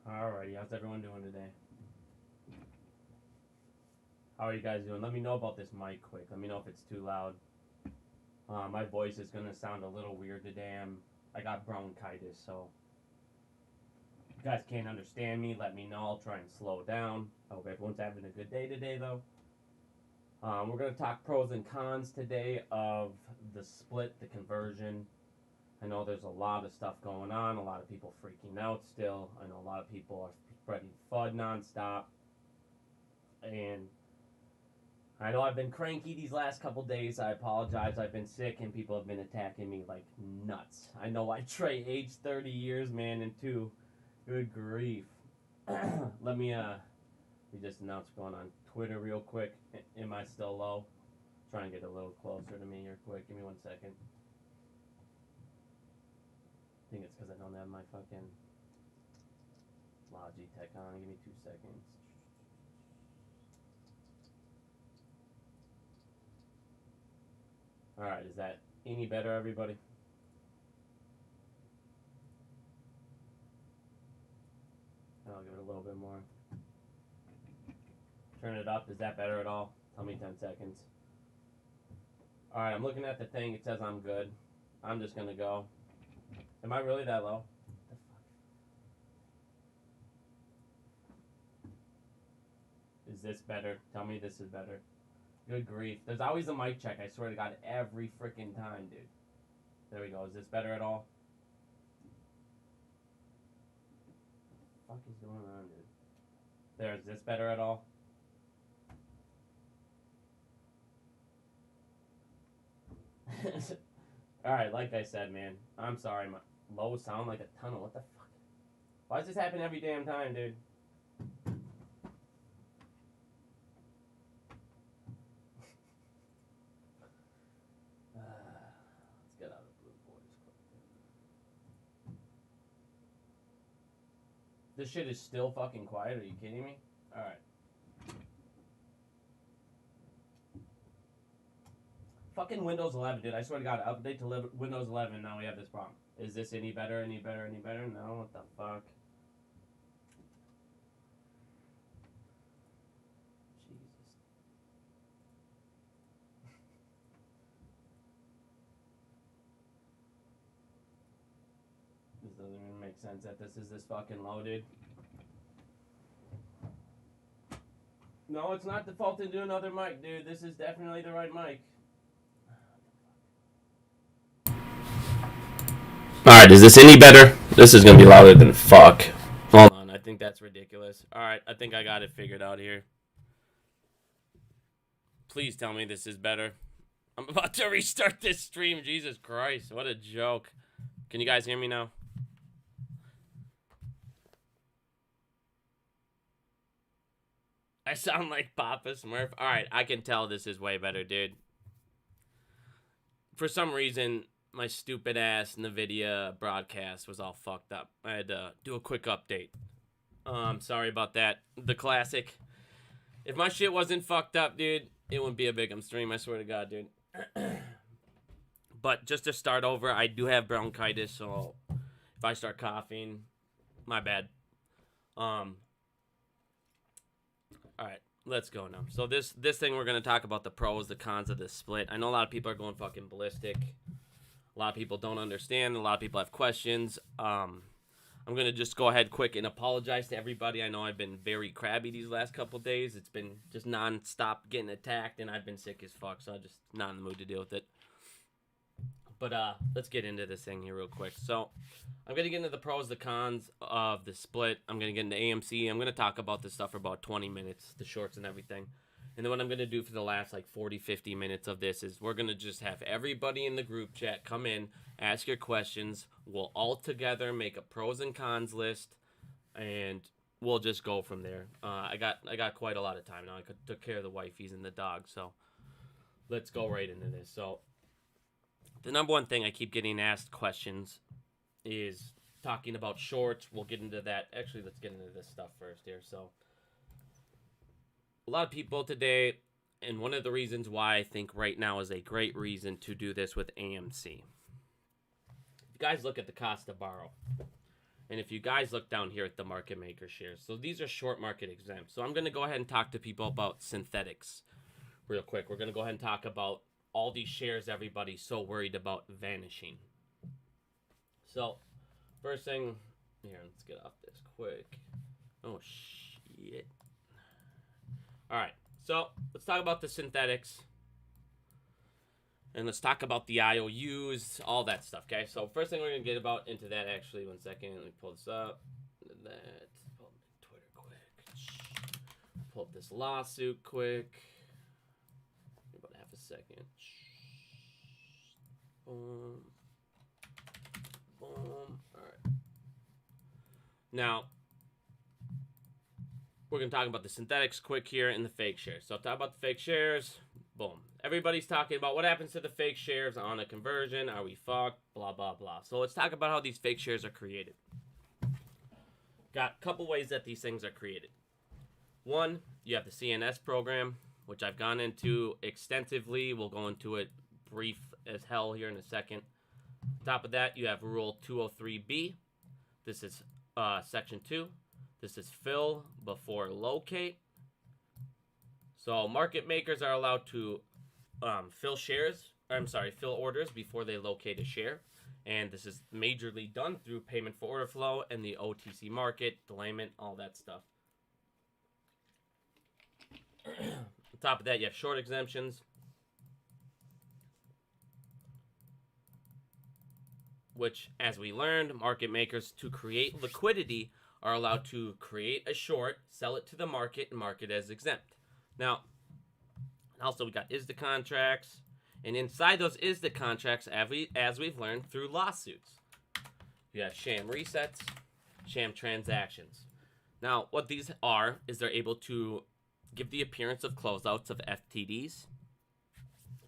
Alrighty, how's everyone doing today? How are you guys doing? Let me know about this mic quick. Let me know if it's too loud. My voice is gonna sound a little weird today. I got bronchitis, so if you guys can't understand me, let me know. I'll try and slow down. I hope everyone's having a good day today, though. We're gonna talk pros and cons today of the split, the conversion. I know there's a lot of stuff going on. A lot of people freaking out still. I know a lot of people are spreading FUD nonstop, and I know I've been cranky these last couple days. I apologize. I've been sick and people have been attacking me like nuts. I know I aged 30 years, man, and two. Good grief. Let me just announce what's going on Twitter real quick. Am I still low? Try and get a little closer to me here quick. Give me 1 second. I think it's because I don't have my fucking Logitech on. Give me 2 seconds. Alright, is that any better, everybody? I'll give it a little bit more. Turn it up. Is that better at all? Tell me 10 seconds. Alright, I'm looking at the thing. It says I'm good. I'm just going to go. Am I really that low? What the fuck? Is this better? Tell me this is better. Good grief. There's always a mic check. I swear to God, every freaking time, dude. There we go. Is this better at all? What the fuck is going on, dude? There, is this better at all? Alright, like I said, man. I'm sorry. My low sound like a tunnel. What the fuck? Why does this happen every damn time, dude? Let's get out of Blue Boys quick. This shit is still fucking quiet. Are you kidding me? Alright. Fucking Windows 11, dude. I swear to God, update to Windows 11. Now we have this problem. Is this any better? Any better? Any better? No. What the fuck? Jesus. This doesn't even make sense that this is this fucking loaded. No, it's not defaulting to another mic, dude. This is definitely the right mic. Alright, is this any better? This is gonna be louder than fuck. Hold on, I think that's ridiculous. Alright, I think I got it figured out here. Please tell me this is better. I'm about to restart this stream. Jesus Christ, what a joke. Can you guys hear me now? I sound like Papa Smurf. Alright, I can tell this is way better, dude. For some reason, my stupid ass NVIDIA broadcast was all fucked up. I had to do a quick update. Sorry about that. The classic. If my shit wasn't fucked up, dude, it wouldn't be a Big stream, I swear to God, dude. But just to start over, I do have bronchitis, so if I start coughing, my bad. Alright, let's go now. So this thing we're gonna talk about the pros, the cons of this split. I know a lot of people are going fucking ballistic. A lot of people don't understand. A lot of people have questions. I'm going to just go ahead quick and apologize to everybody. I know I've been very crabby these last couple days. It's been just non-stop getting attacked, and I've been sick as fuck, so I'm just not in the mood to deal with it. But let's get into this thing here real quick. So I'm going to get into the pros, the cons of the split. I'm going to get into AMC. I'm going to talk about this stuff for about 20 minutes, the shorts and everything. And then what I'm going to do for the last like 40, 50 minutes of this is we're going to just have everybody in the group chat come in, ask your questions. We'll all together make a pros and cons list, and we'll just go from there. I got quite a lot of time now. I took care of the wifeys and the dog, so let's go right into this. So the number one thing I keep getting asked questions is talking about shorts. We'll get into that. Actually, let's get into this stuff first here. So a lot of people today, and one of the reasons why I think right now is a great reason to do this with AMC. If you guys look at the cost to borrow, And if you guys look down here at the market maker shares, so these are short market exempt. So I'm going to go ahead and talk to people about synthetics real quick. We're going to go ahead and talk about all these shares everybody's so worried about vanishing. So first thing, here, let's get off this quick. Oh, shit. All right, so let's talk about the synthetics. And let's talk about the IOUs, all that stuff, okay? So first thing we're going to get about into that, actually, 1 second. Let me pull this up. That. Pull up Twitter quick. Pull up this lawsuit quick. About half a second. Boom. Boom. All right. Now, we're going to talk about the synthetics quick here and the fake shares. So talk about the fake shares. Boom. Everybody's talking about what happens to the fake shares on a conversion. Are we fucked? Blah, blah, blah. So let's talk about how these fake shares are created. Got a couple ways that these things are created. One, you have the CNS program, which I've gone into extensively. We'll go into it brief as hell here in a second. Top of that, you have Rule 203B. This is Section 2. This is fill before locate. So market makers are allowed to fill orders before they locate a share. And this is majorly done through payment for order flow and the OTC market, delayment, all that stuff. On top of that, you have short exemptions, which, as we learned, market makers, to create liquidity, are allowed to create a short, sell it to the market, and mark it as exempt. Now, also we got ISDA contracts, and inside those ISDA contracts, as we've learned through lawsuits, you have sham resets, sham transactions. Now, what these are is they're able to give the appearance of closeouts of FTDs,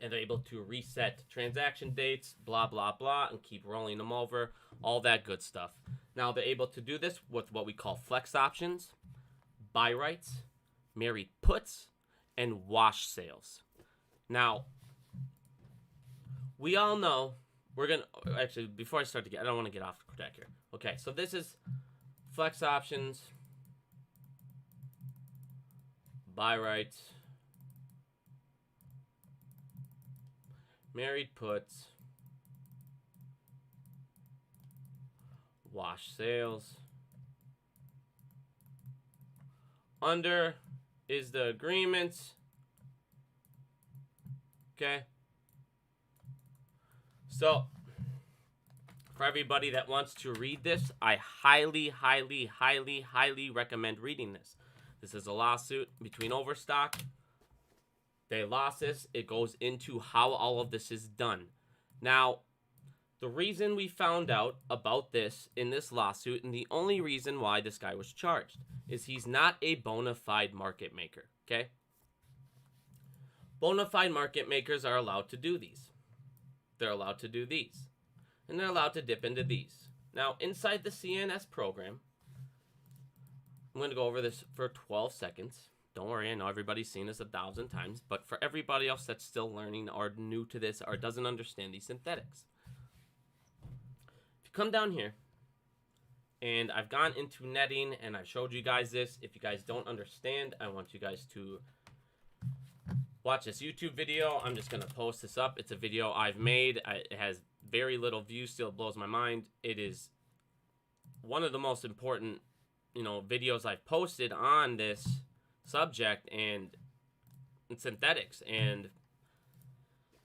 and they're able to reset transaction dates, blah, blah, blah, and keep rolling them over, all that good stuff. Now, they're able to do this with what we call flex options, buy rights, married puts, and wash sales. Now, we all know actually, before I start I don't want to get off track here. Okay, so this is flex options, buy rights, married puts, wash sales. Under is the agreements. Okay. So, for everybody that wants to read this, I highly, highly, highly, highly recommend reading this. This is a lawsuit between Overstock. They lost this. It goes into how all of this is done. Now, the reason we found out about this in this lawsuit, and the only reason why this guy was charged, is he's not a bona fide market maker, okay? Bona fide market makers are allowed to do these. They're allowed to do these. And they're allowed to dip into these. Now, inside the CNS program, I'm going to go over this for 12 seconds. Don't worry, I know everybody's seen this 1,000 times, but for everybody else that's still learning or new to this or doesn't understand these synthetics. If you come down here, and I've gone into netting, and I showed you guys this. If you guys don't understand, I want you guys to watch this YouTube video. I'm just going to post this up. It's a video I've made. It has very little views, still blows my mind. It is one of the most important, videos I've posted on this subject and synthetics. And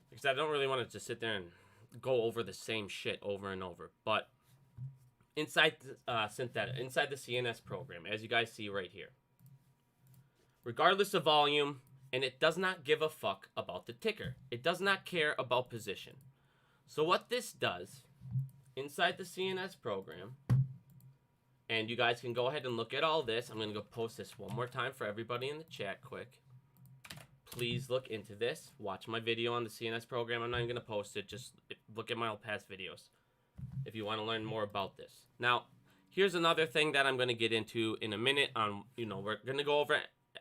because I don't really want to just sit there and go over the same shit over and over. But inside inside the CNS program, as you guys see right here, regardless of volume, and it does not give a fuck about the ticker. It does not care about position. So what this does, inside the CNS program, and you guys can go ahead and look at all this. I'm going to go post this one more time for everybody in the chat quick. Please look into this. Watch my video on the CNS program. I'm not even going to post it. Just look at my old past videos if you want to learn more about this. Now, here's another thing that I'm going to get into in a minute. We're going to go over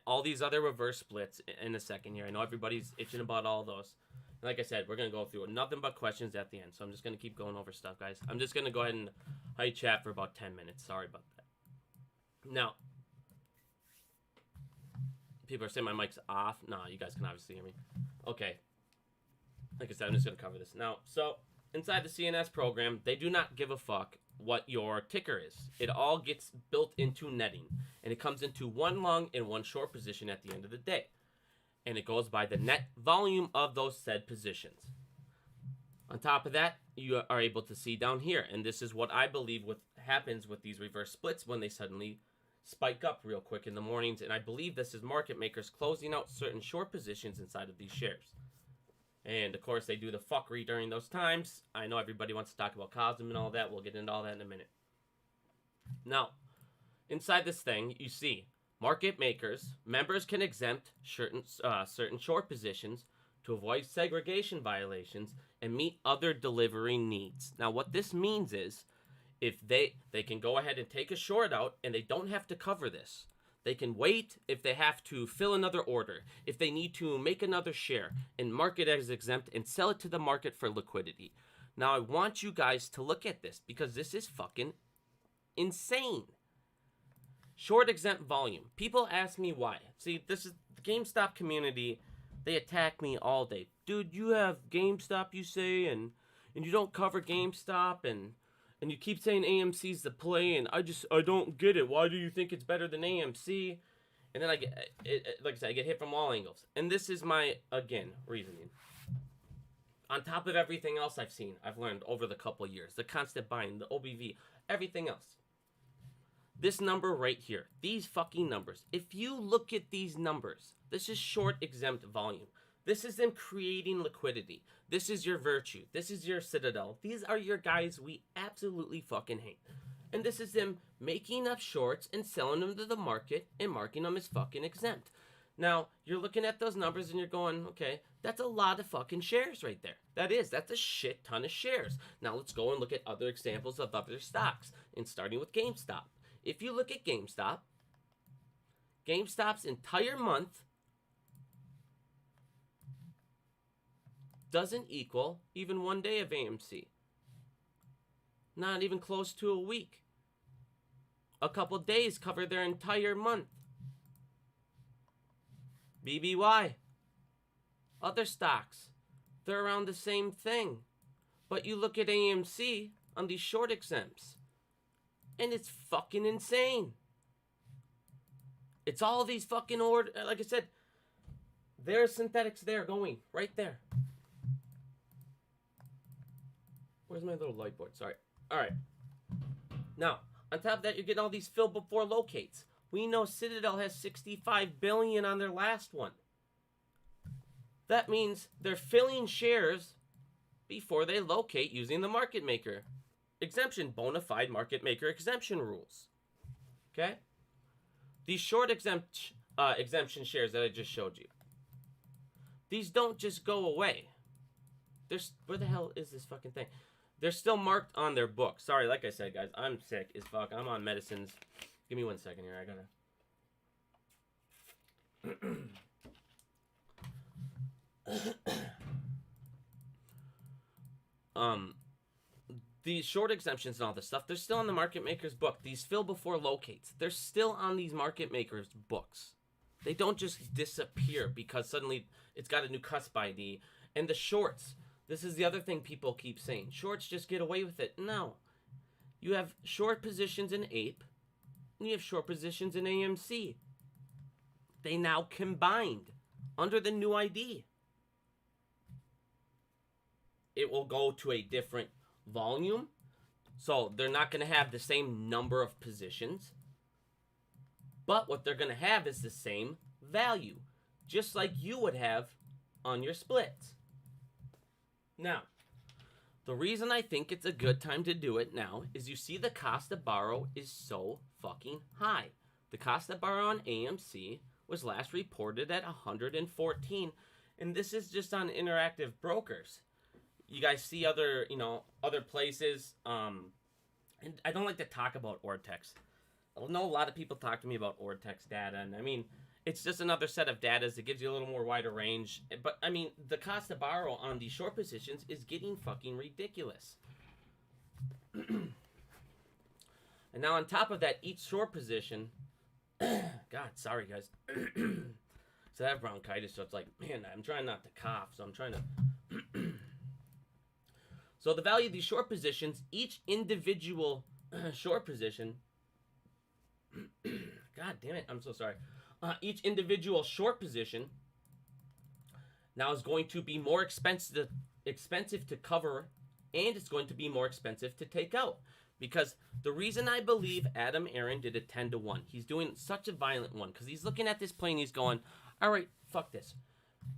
all these other reverse splits in a second here. I know everybody's itching about all those. Like I said, we're going to go through nothing but questions at the end. So I'm just going to keep going over stuff, guys. I'm just going to go ahead and high chat for about 10 minutes. Sorry about that. Now, people are saying my mic's off. Nah, you guys can obviously hear me. Okay. Like I said, I'm just going to cover this. Now, so inside the CNS program, they do not give a fuck what your ticker is. It all gets built into netting. And it comes into one long and one short position at the end of the day. And it goes by the net volume of those said positions. On top of that, you are able to see down here, and this is what I believe what happens with these reverse splits when they suddenly spike up real quick in the mornings, and I believe this is market makers closing out certain short positions inside of these shares. And of course, they do the fuckery during those times. I know everybody wants to talk about Cosm and all that. We'll get into all that in a minute. Now, inside this thing, you see market makers, members can exempt certain short positions to avoid segregation violations and meet other delivery needs. Now, what this means is if they can go ahead and take a short out and they don't have to cover this. They can wait if they have to fill another order, if they need to make another share and mark it as exempt and sell it to the market for liquidity. Now, I want you guys to look at this because this is fucking insane. Short exempt volume. People ask me why. See, this is the GameStop community. They attack me all day. Dude, you have GameStop, you say, and you don't cover GameStop, and you keep saying AMC's the play, and I don't get it. Why do you think it's better than AMC? And then I get, like I said, I get hit from all angles. And this is my, again, reasoning. On top of everything else I've learned over the couple of years, the constant buying, the OBV, everything else. This number right here, these fucking numbers, if you look at these numbers, this is short exempt volume. This is them creating liquidity. This is your Virtue. This is your Citadel. These are your guys we absolutely fucking hate. And this is them making up shorts and selling them to the market and marking them as fucking exempt. Now, you're looking at those numbers and you're going, okay, that's a lot of fucking shares right there. That's a shit ton of shares. Now, let's go and look at other examples of other stocks, and starting with GameStop. If you look at GameStop's entire month doesn't equal even one day of AMC. Not even close to a week. A couple days cover their entire month. BBY. Other stocks. They're around the same thing. But you look at AMC on these short exempts, and it's fucking insane. It's all these fucking orders. Like I said, there's synthetics there going right there. Where's my little light board? Sorry. All right. Now, on top of that, you're getting all these fill before locates. We know Citadel has 65 billion on their last one. That means they're filling shares before they locate using the market maker exemption, bona fide market maker exemption rules. Okay? These short exemption shares that I just showed you, these don't just go away. Where the hell is this fucking thing? They're still marked on their book. Sorry, like I said, guys, I'm sick as fuck. I'm on medicines. Give me 1 second here. I gotta... These short exemptions and all this stuff, they're still on the market maker's book. These fill before locates, they're still on these market makers' books. They don't just disappear because suddenly it's got a new cusp ID. And the shorts, this is the other thing people keep saying. Shorts just get away with it. No. You have short positions in APE, and you have short positions in AMC. They now combined under the new ID. It will go to a different volume, so they're not going to have the same number of positions, but what they're going to have is the same value, just like you would have on your splits. Now, the reason I think it's a good time to do it now is you see the cost to borrow is so fucking high. The cost to borrow on AMC was last reported at 114, and this is just on Interactive Brokers. You guys see other places, and I don't like to talk about Ortex. I know a lot of people talk to me about Ortex data, and I mean, It's just another set of data that gives you a little more wider range. But I mean, the cost to borrow on these short positions is getting fucking ridiculous. And now on top of that, each short position, God, sorry guys. So I have bronchitis, so it's like, man, I'm trying not to cough, so I'm trying to. So the value of these short positions, each individual short position. God damn it, I'm so sorry. Each individual short position now is going to be more expensive to cover, and it's going to be more expensive to take out. Because the reason I believe Adam Aron did a 10-1, he's doing such a violent one, because he's looking at this play and he's going, all right, fuck this.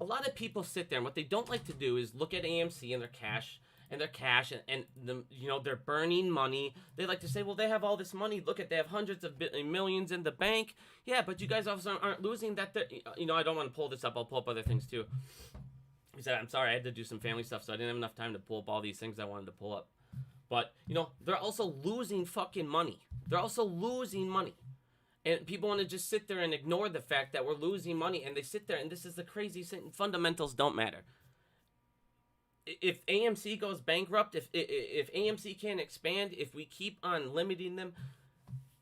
A lot of people sit there, and what they don't like to do is look at AMC and their cash, and they're burning money. They like to say, well, they have all this money. Look at, they have hundreds of millions in the bank. Yeah, but you guys also aren't losing that. I don't want to pull this up. I'll pull up other things too. He said, I'm sorry, I had to do some family stuff, so I didn't have enough time to pull up all these things I wanted to pull up. But, they're also losing fucking money. They're also losing money. And people want to just sit there and ignore the fact that we're losing money. And they sit there, and this is the crazy thing. Fundamentals don't matter. If AMC goes bankrupt, if AMC can't expand, if we keep on limiting them,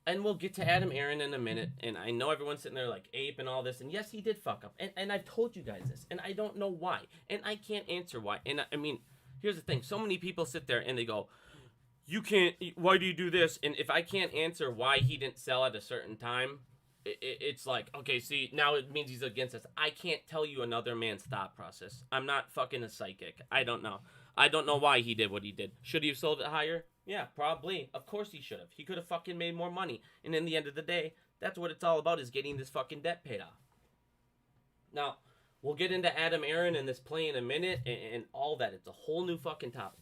and we'll get to Adam Aron in a minute, and I know everyone's sitting there like Ape and all this, and yes, he did fuck up, and I've told you guys this, and I don't know why, and I can't answer why, and I mean, here's the thing, so many people sit there and they go, you can't, why do you do this, and if I can't answer why he didn't sell at a certain time, it's like, okay, see, now it means he's against us. I can't tell you another man's thought process. I'm not fucking a psychic. I don't know. I don't know why he did what he did. Should he have sold it higher? Yeah, probably. Of course he should have. He could have fucking made more money. And in the end of the day, that's what it's all about, is getting this fucking debt paid off. Now, we'll get into Adam Aron and this play in a minute and all that. It's a whole new fucking topic.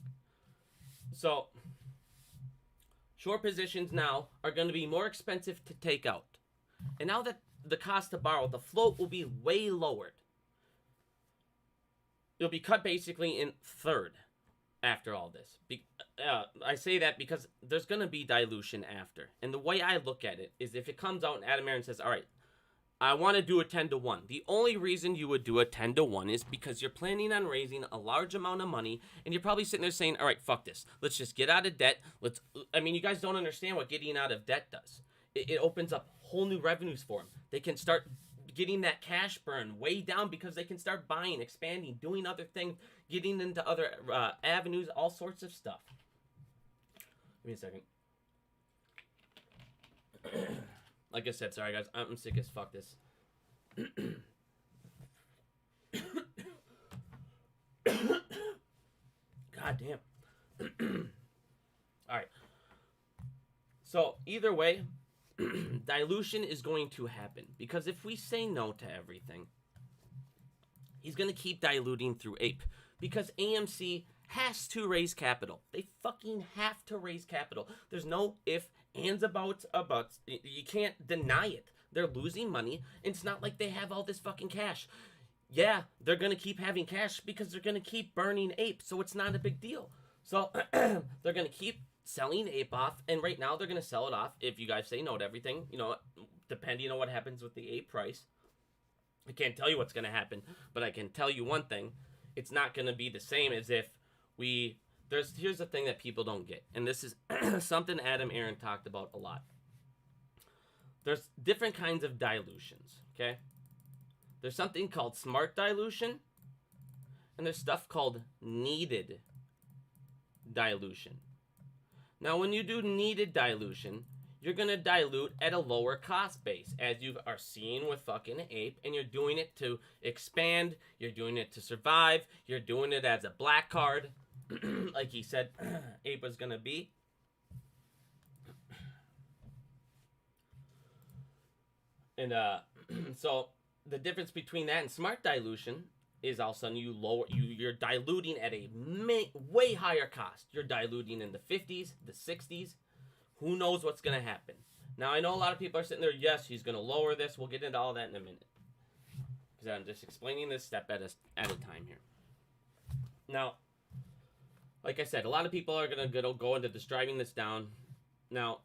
So, short positions now are going to be more expensive to take out. And now that the cost to borrow, the float will be way lowered. It'll be cut basically in third after all this. I say that because there's going to be dilution after. And the way I look at it is, if it comes out and Adam Aron says, all right, I want to do a 10-1. The only reason you would do a 10-1 is because you're planning on raising a large amount of money, and you're probably sitting there saying, all right, fuck this. Let's just get out of debt. You guys don't understand what getting out of debt does. It opens up whole new revenues for them. They can start getting that cash burn way down because they can start buying, expanding, doing other things, getting into other avenues, all sorts of stuff. Give me a second. Like I said, sorry guys, I'm sick as fuck this. God damn. Alright. So, either way, dilution is going to happen, because if we say no to everything, he's going to keep diluting through Ape, because AMC has to raise capital. They fucking have to raise capital. There's no if, ands, about. You can't deny it. They're losing money, and it's not like they have all this fucking cash. Yeah, they're going to keep having cash because they're going to keep burning Ape, so it's not a big deal. So they're going to keep selling Ape off, and right now they're going to sell it off if you guys say no to everything, depending on what happens with the Ape price. I can't tell you what's going to happen, but I can tell you one thing. It's not going to be the same as if here's the thing that people don't get, and this is something Adam Aron talked about a lot. There's different kinds of dilutions, okay? There's something called smart dilution, and there's stuff called needed dilution. Now, when you do needed dilution, you're going to dilute at a lower cost base, as you are seeing with fucking Ape, and you're doing it to expand, you're doing it to survive, you're doing it as a black card, like he said Ape was going to be. And so the difference between that and smart dilution is all of a sudden you're diluting at a way higher cost. You're diluting in the 50s, the 60s. Who knows what's going to happen? Now, I know a lot of people are sitting there, yes, he's going to lower this. We'll get into all that in a minute, because I'm just explaining this step at a time here. Now, like I said, a lot of people are going to go into this, driving this down. Now,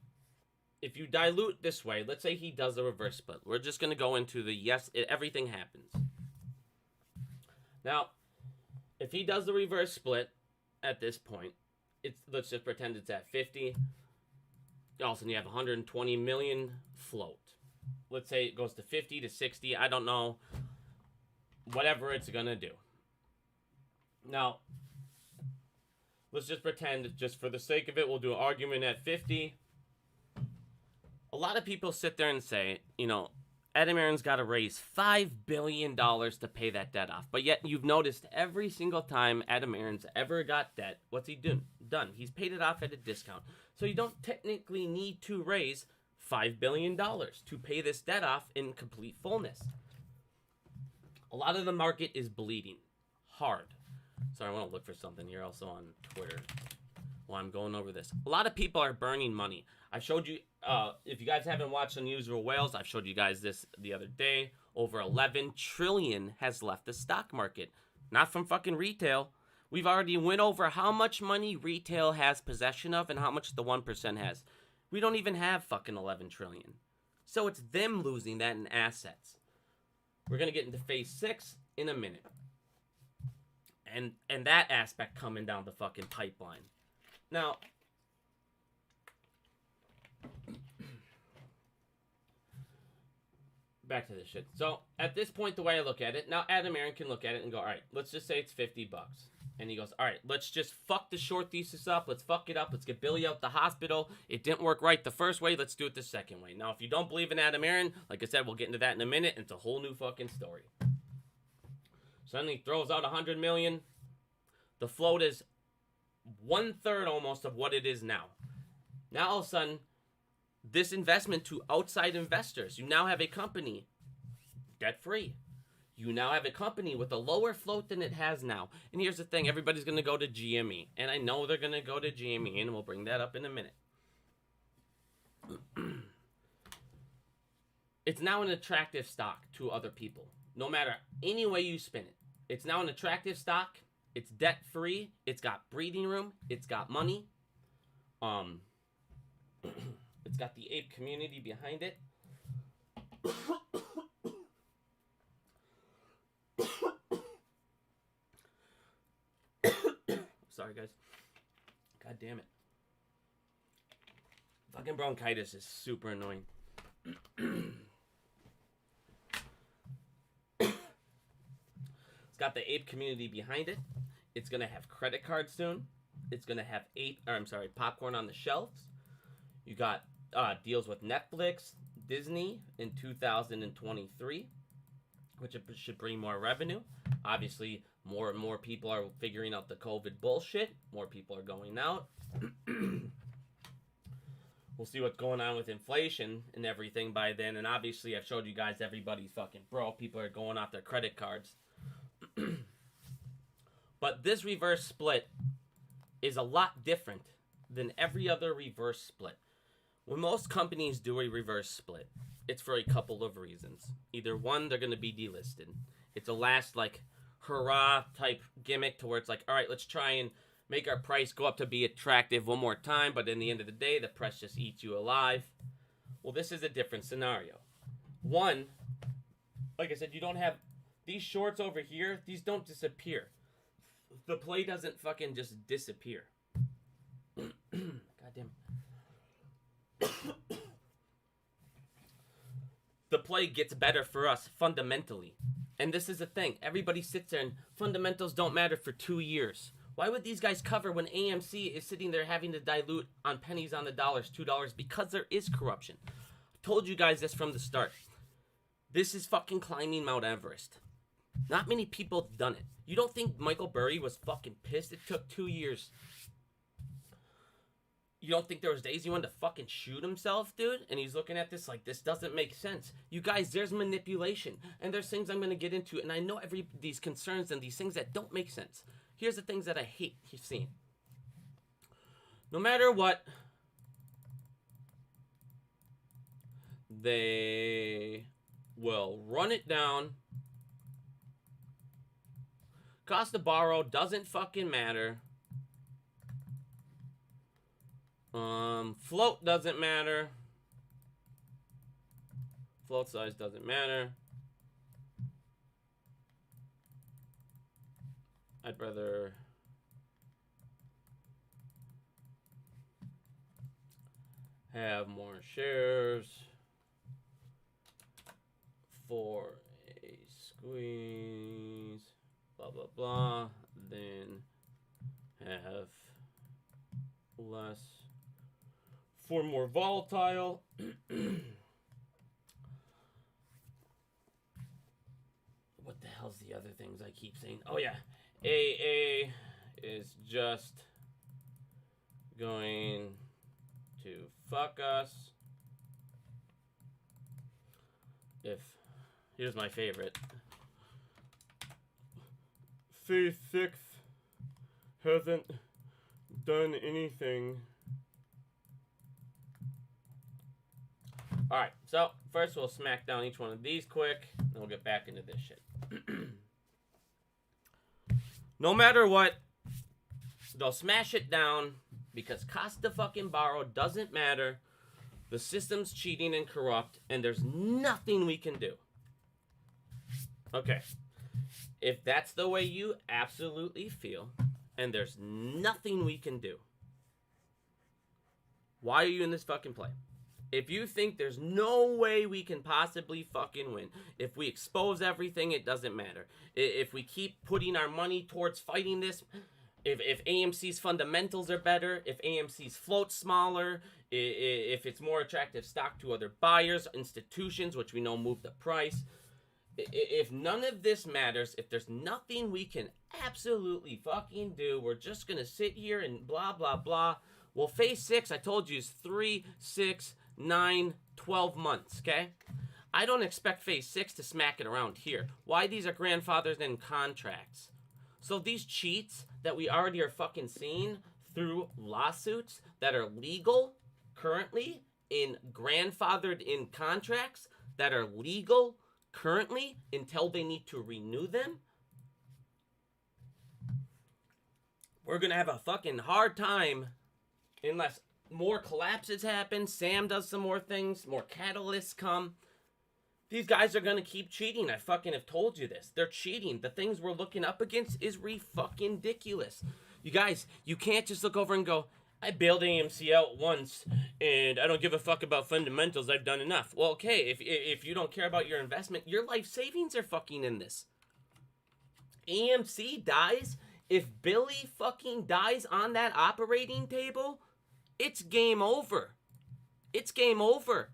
if you dilute this way, let's say he does a reverse split. We're just going to go into the everything happens. Now, if he does the reverse split at this point, let's just pretend it's at 50. All of a sudden you have 120 million float. Let's say it goes to 50 to 60. I don't know. Whatever it's going to do. Now, let's just pretend, just for the sake of it, we'll do an argument at 50. A lot of people sit there and say, Adam Aron's got to raise $5 billion to pay that debt off. But yet you've noticed every single time Adam Aron's ever got debt, what's he done? He's paid it off at a discount. So you don't technically need to raise $5 billion to pay this debt off in complete fullness. A lot of the market is bleeding hard. Sorry, I want to look for something here also on Twitter while I'm going over this. A lot of people are burning money. I showed you, if you guys haven't watched Unusual Whales, I've showed you guys this the other day. Over 11 trillion has left the stock market. Not from fucking retail. We've already went over how much money retail has possession of and how much the 1% has. We don't even have fucking 11 trillion. So it's them losing that in assets. We're going to get into phase 6 in a minute. And that aspect coming down the fucking pipeline. Now, back to this shit. So, at this point, the way I look at it, now Adam Aron can look at it and go, all right, let's just say it's $50. And he goes, all right, let's just fuck the short thesis up. Let's fuck it up. Let's get Billy out the hospital. It didn't work right the first way. Let's do it the second way. Now, if you don't believe in Adam Aron, like I said, we'll get into that in a minute. It's a whole new fucking story. Suddenly throws out 100 million. The float is 1/3 almost of what it is now. Now, all of a sudden, this investment to outside investors, you now have a company debt-free. You now have a company with a lower float than it has now. And here's the thing, everybody's going to go to GME. And I know they're going to go to GME, and we'll bring that up in a minute. It's now an attractive stock to other people. No matter any way you spin it. It's now an attractive stock. It's debt-free. It's got breathing room. It's got money. It's got the ape community behind it. Sorry, guys. God damn it. Fucking bronchitis is super annoying. It's got the ape community behind it. It's going to have credit cards soon. It's going to have popcorn on the shelves. You got deals with Netflix, Disney in 2023, which should bring more revenue. Obviously, more and more people are figuring out the COVID bullshit. More people are going out. We'll see what's going on with inflation and everything by then. And obviously, I've showed you guys everybody's fucking broke. People are going off their credit cards. But this reverse split is a lot different than every other reverse split. When most companies do a reverse split, it's for a couple of reasons. Either one, they're going to be delisted. It's a last, hurrah type gimmick to where it's like, all right, let's try and make our price go up to be attractive one more time, but in the end of the day, the press just eats you alive. Well, this is a different scenario. One, like I said, you don't have these shorts over here, these don't disappear. The play doesn't fucking just disappear. God damn it. The play gets better for us fundamentally. And this is the thing. Everybody sits there and fundamentals don't matter for 2 years. Why would these guys cover when AMC is sitting there having to dilute on pennies on the dollars, $2? Because there is corruption. I told you guys this from the start. This is fucking climbing Mount Everest. Not many people have done it. You don't think Michael Burry was fucking pissed? It took 2 years. You don't think there was days he wanted to fucking shoot himself, dude? And he's looking at this like, this doesn't make sense. You guys, there's manipulation. And there's things I'm going to get into. And I know these concerns and these things that don't make sense. Here's the things that I hate seeing. No matter what, they will run it down. Cost to borrow doesn't fucking matter. Float doesn't matter. float size doesn't matter. I'd rather have more shares for a squeeze, blah, blah, blah, than have less for more volatile. What the hell's the other things I keep saying? Oh, yeah. AA is just going to fuck us if, here's my favorite, Phase 6 hasn't done anything. Alright, so first we'll smack down each one of these quick, and we'll get back into this shit. No matter what, they'll smash it down because cost to fucking borrow doesn't matter. The system's cheating and corrupt, and there's nothing we can do. Okay. If that's the way you absolutely feel, and there's nothing we can do, why are you in this fucking play? If you think there's no way we can possibly fucking win, if we expose everything, it doesn't matter. If we keep putting our money towards fighting this, if AMC's fundamentals are better, if AMC's float's smaller, if it's more attractive stock to other buyers, institutions, which we know move the price, if none of this matters, if there's nothing we can absolutely fucking do, we're just gonna sit here and blah, blah, blah. Well, phase 6, I told you, is 3, 6, 9, 12 months, okay? I don't expect phase 6 to smack it around here. Why? These are grandfathered in contracts. So these cheats that we already are fucking seeing through lawsuits that are legal currently in grandfathered in contracts that are legal currently until they need to renew them, we're gonna have a fucking hard time unless more collapses happen, Sam does some more things, more catalysts come. These guys are going to keep cheating. I fucking have told you this. They're cheating. The things we're looking up against is fucking ridiculous. You guys, you can't just look over and go, I bailed AMC out once, and I don't give a fuck about fundamentals. I've done enough. Well, okay, if you don't care about your investment, your life savings are fucking in this. AMC dies. If Billy fucking dies on that operating table, it's game over. It's game over.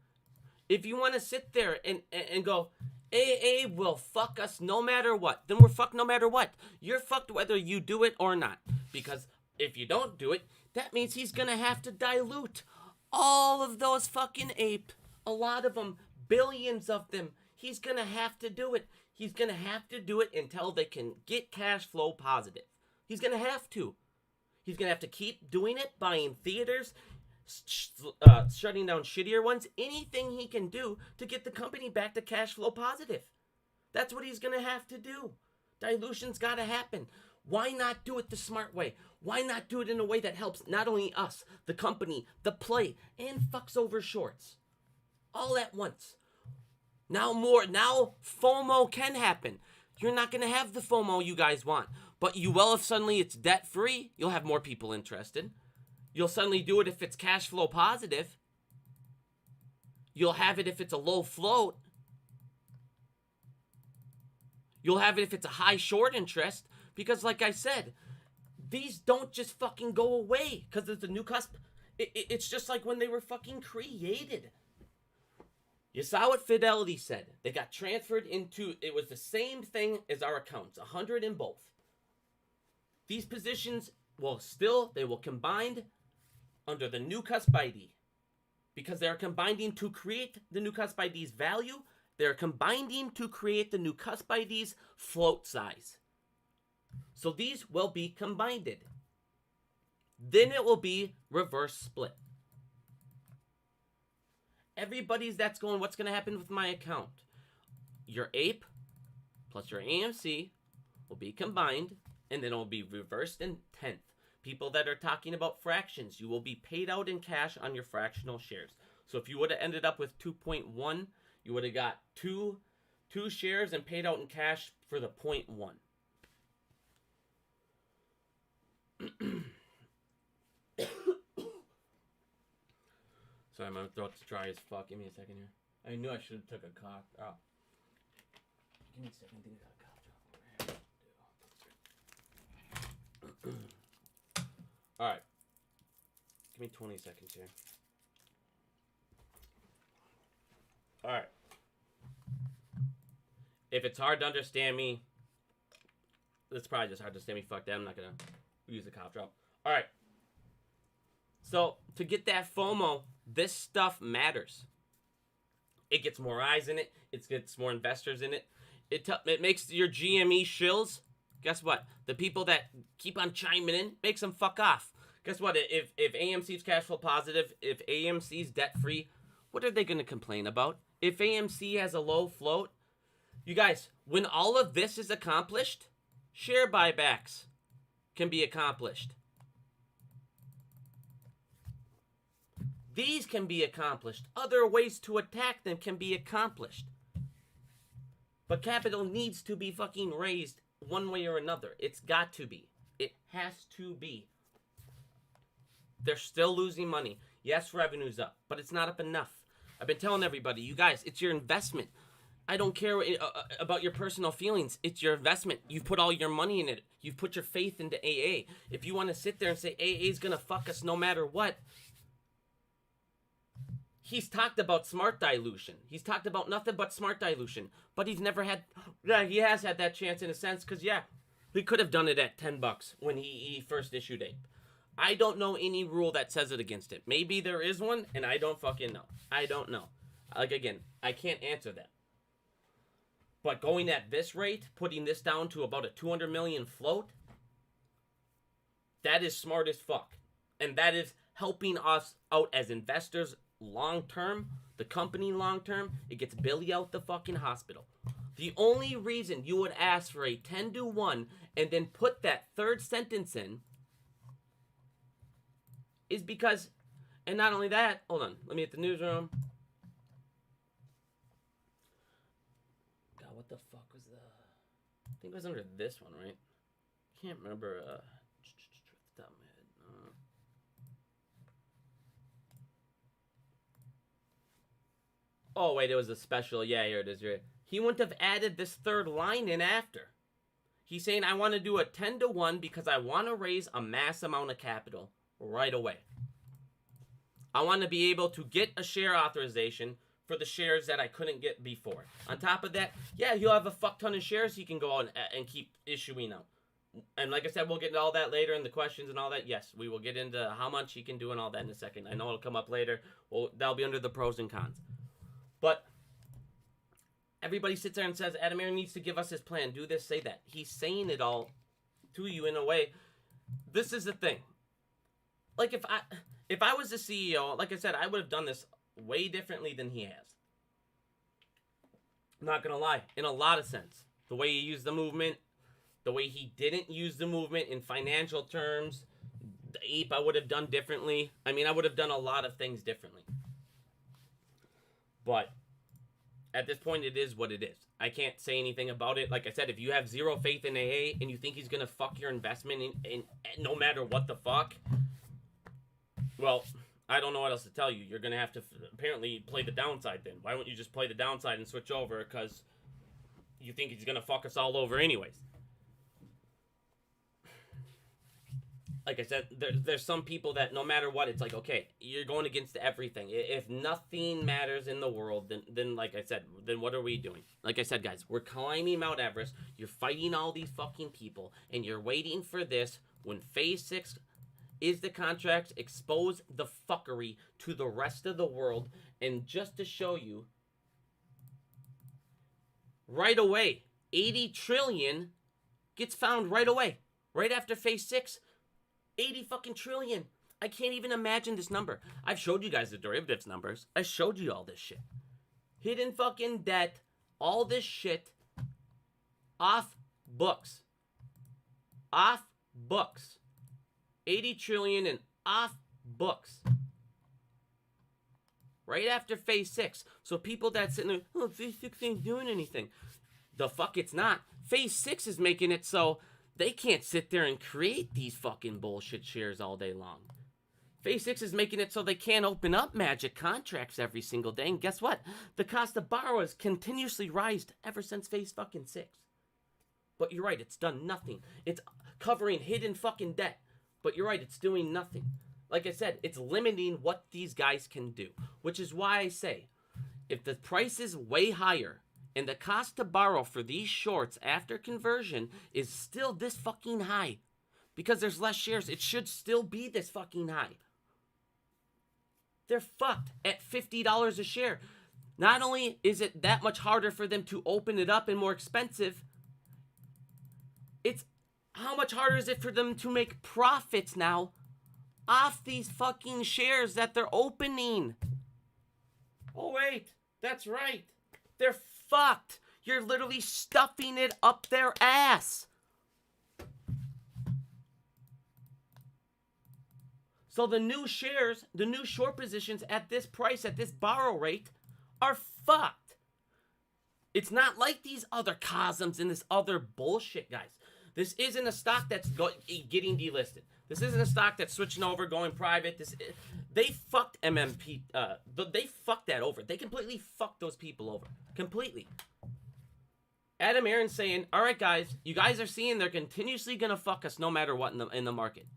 If you want to sit there and go, AA will fuck us no matter what, then we're fucked no matter what. You're fucked whether you do it or not. Because if you don't do it, that means he's going to have to dilute all of those fucking ape. A lot of them, billions of them. He's going to have to do it. He's going to have to do it until they can get cash flow positive. He's going to have to. He's going to have to keep doing it, buying theaters, shutting down shittier ones, anything he can do to get the company back to cash flow positive. That's what he's going to have to do. Dilution's got to happen. Why not do it the smart way? Why not do it in a way that helps not only us, the company, the play, and fucks over shorts? All at once. Now FOMO can happen. You're not going to have the FOMO you guys want. But you will if suddenly it's debt-free. You'll have more people interested. You'll suddenly do it if it's cash flow positive. You'll have it if it's a low float. You'll have it if it's a high short interest. Because like I said, these don't just fucking go away because there's a new cusp. It's just like when they were fucking created. You saw what Fidelity said. They got transferred into, it was the same thing as our accounts, 100 in both. These positions they will combine under the new cusp ID. Because they're combining to create the new cusp ID's value, they're combining to create the new cusp ID's float size. So these will be combined. Then it will be reverse split. Everybody's that's going, what's going to happen with my account? Your APE plus your AMC will be combined, and then it will be reversed in 10th. People that are talking about fractions, you will be paid out in cash on your fractional shares. So if you would have ended up with 2.1, You would have got two shares and paid out in cash for the 0.1. Sorry, my throat's dry as fuck. Give me a second here. I knew I should have took a cough. Oh. Give me a second. I think I got a cough drop. Alright. Give me 20 seconds here. Alright. If it's hard to understand me, it's probably just hard to understand me. Fuck that. I'm not going to use the cough drop. Alright. So, to get that FOMO, this stuff matters. It gets more eyes in it. It gets more investors in it. It makes your GME shills. Guess what? The people that keep on chiming in, makes them fuck off. Guess what? If AMC's cash flow positive, if AMC's debt free, what are they going to complain about? If AMC has a low float, you guys, when all of this is accomplished, share buybacks can be accomplished. These can be accomplished. Other ways to attack them can be accomplished. But capital needs to be fucking raised one way or another. It's got to be. It has to be. They're still losing money. Yes, revenue's up, but it's not up enough. I've been telling everybody, you guys, it's your investment. I don't care about your personal feelings. It's your investment. You've put all your money in it. You've put your faith into AA. If you want to sit there and say AA is going to fuck us no matter what, he's talked about smart dilution. He's talked about nothing but smart dilution. But he's never had... Yeah, he has had that chance in a sense. Because, yeah, he could have done it at $10 when he first issued APE. I don't know any rule that says it against it. Maybe there is one, and I don't fucking know. I don't know. Like, again, I can't answer that. But going at this rate, putting this down to about a 200 million float, that is smart as fuck. And that is helping us out as investors long term, the company long term. It gets Billy out the fucking hospital. The only reason you would ask for a 10-1 and then put that third sentence in is because, and not only that, hold on, let me hit the newsroom. God, what the fuck was the, I think it was under this one, right? Can't remember, oh, wait, it was a special. Yeah, here it is. Right. He wouldn't have added this third line in after. He's saying, I want to do a 10-1 because I want to raise a mass amount of capital right away. I want to be able to get a share authorization for the shares that I couldn't get before. On top of that, yeah, he'll have a fuck ton of shares he can go out and keep issuing out. And like I said, we'll get into all that later in the questions and all that. Yes, we will get into how much he can do and all that in a second. I know it'll come up later. Well, that'll be under the pros and cons. But everybody sits there and says, Adam Aron needs to give us his plan. Do this, say that. He's saying it all to you in a way. This is the thing. Like, if I was the CEO, like I said, I would have done this way differently than he has. I'm not going to lie. In a lot of sense. The way he used the movement, the way he didn't use the movement in financial terms, the APE I would have done differently. I mean, I would have done a lot of things differently. But at this point, it is what it is. I can't say anything about it. Like I said, if you have zero faith in AA and you think he's going to fuck your investment in no matter what the fuck, well, I don't know what else to tell you. You're going to have to apparently play the downside then. Why won't you just play the downside and switch over? Because you think he's going to fuck us all over anyways. Like I said, there's some people that no matter what, it's like, okay, you're going against everything. If nothing matters in the world, then like I said, then what are we doing? Like I said, guys, we're climbing Mount Everest. You're fighting all these fucking people, and you're waiting for this when Phase 6 is the contract, expose the fuckery to the rest of the world, and just to show you, right away, 80 trillion gets found right away, right after Phase 6. 80 fucking trillion. I can't even imagine this number. I've showed you guys the derivatives numbers. I showed you all this shit. Hidden fucking debt. All this shit. Off books. Off books. 80 trillion and off books. right after phase 6. So people that sitting there, oh, phase 6 ain't doing anything. The fuck it's not. Phase 6 is making it so they can't sit there and create these fucking bullshit shares all day long. Phase 6 is making it so they can't open up magic contracts every single day. And guess what? The cost of borrow has continuously rised ever since phase fucking 6. But you're right, it's done nothing. It's covering hidden fucking debt. But you're right, it's doing nothing. Like I said, it's limiting what these guys can do. Which is why I say, if the price is way higher and the cost to borrow for these shorts after conversion is still this fucking high, because there's less shares, it should still be this fucking high. They're fucked at $50 a share. Not only is it that much harder for them to open it up and more expensive, it's how much harder is it for them to make profits now off these fucking shares that they're opening. Oh wait, that's right. They're fucked. You're literally stuffing it up their ass. So the new shares, the new short positions at this price, at this borrow rate, are fucked. It's not like these other Cosms and this other bullshit, guys. This isn't a stock that's getting delisted. This isn't a stock that's switching over, going private. They fucked MMP. They fucked that over. They completely fucked those people over. Completely. Adam Aaron's saying, all right, guys, you guys are seeing they're continuously going to fuck us no matter what in the market.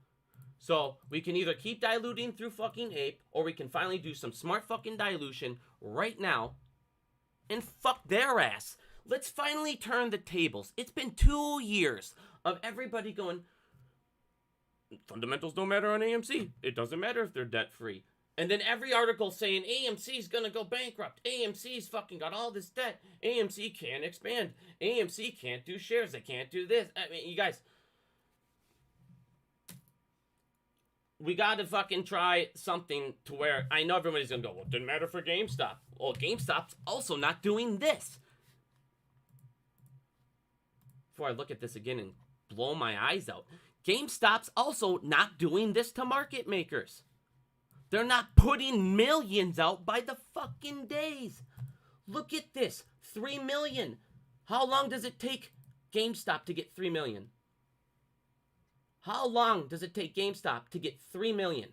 So we can either keep diluting through fucking ape, or we can finally do some smart fucking dilution right now and fuck their ass. Let's finally turn the tables. It's been 2 years of everybody going, fundamentals don't matter on AMC. It doesn't matter if they're debt-free. And then every article saying AMC's gonna go bankrupt. AMC's fucking got all this debt. AMC can't expand. AMC can't do shares. They can't do this. I mean, you guys, we gotta fucking try something to where I know everybody's gonna go, well, it didn't matter for GameStop. Well, GameStop's also not doing this. Before I look at this again and blow my eyes out, GameStop's also not doing this to market makers. They're not putting millions out by the fucking days. Look at this, 3 million. How long does it take GameStop to get 3 million? How long does it take GameStop to get 3 million?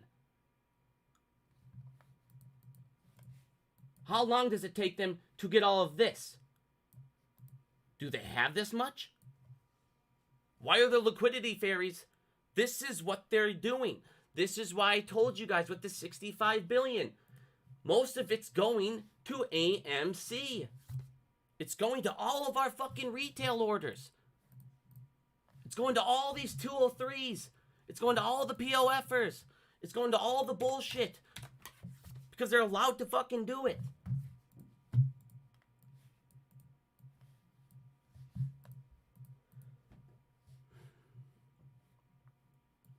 How long does it take them to get all of this? Do they have this much? Why are the liquidity fairies? This is what they're doing. This is why I told you guys with the 65 billion. Most of it's going to AMC. It's going to all of our fucking retail orders. It's going to all these 203s. It's going to all the POFers. It's going to all the bullshit. Because they're allowed to fucking do it.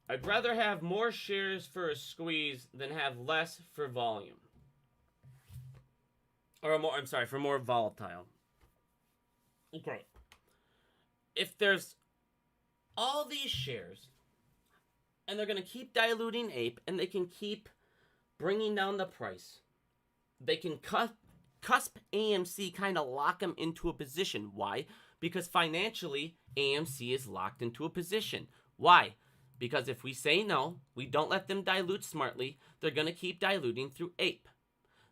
I'd rather have more shares for a squeeze than have less for volume. Or more, I'm sorry, for more volatile. Okay. If there's all these shares, and they're going to keep diluting ape, and they can keep bringing down the price, they can cusp AMC, kind of lock them into a position. Why? Because financially, AMC is locked into a position. Why? Because if we say no, we don't let them dilute smartly, they're going to keep diluting through ape.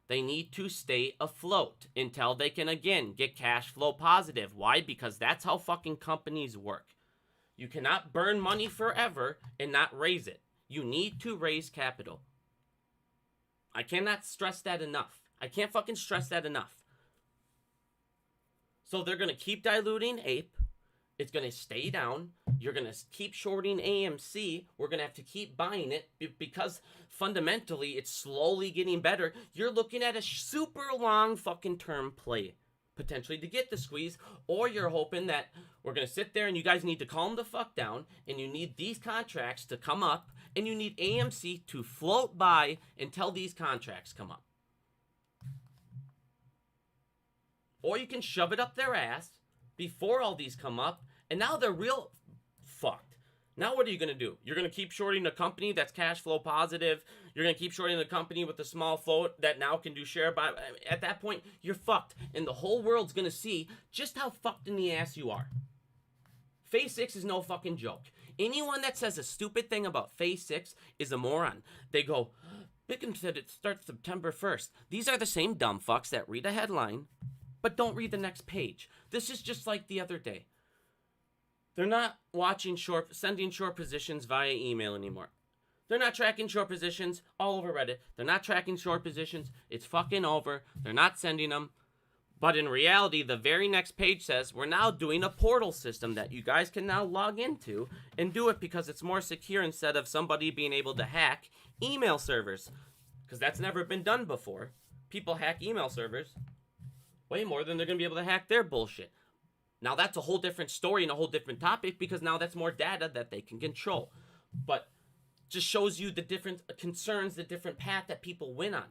They need to stay afloat until they can, again, get cash flow positive. Why? Because that's how fucking companies work. You cannot burn money forever and not raise it. You need to raise capital. I cannot stress that enough. I can't fucking stress that enough. So they're going to keep diluting ape. It's going to stay down. You're going to keep shorting AMC. We're going to have to keep buying it because fundamentally it's slowly getting better. You're looking at a super long fucking term play potentially to get the squeeze, or you're hoping that we're going to sit there and you guys need to calm the fuck down and you need these contracts to come up and you need AMC to float by until these contracts come up. Or you can shove it up their ass before all these come up, and now they're real fucked. Now what are you going to do? You're going to keep shorting a company that's cash flow positive. You're going to keep shorting the company with a small float that now can do share buy. At that point, you're fucked. And the whole world's going to see just how fucked in the ass you are. Phase 6 is no fucking joke. Anyone that says a stupid thing about Phase 6 is a moron. They go, Bickham said it starts September 1st. These are the same dumb fucks that read a headline, but don't read the next page. This is just like the other day. They're not sending short positions via email anymore. They're not tracking short positions all over Reddit. They're not tracking short positions. It's fucking over. They're not sending them. But in reality, the very next page says, we're now doing a portal system that you guys can now log into and do it because it's more secure instead of somebody being able to hack email servers. Because that's never been done before. People hack email servers way more than they're going to be able to hack their bullshit. Now that's a whole different story and a whole different topic because now that's more data that they can control. But just shows you the different concerns, the different path that people went on.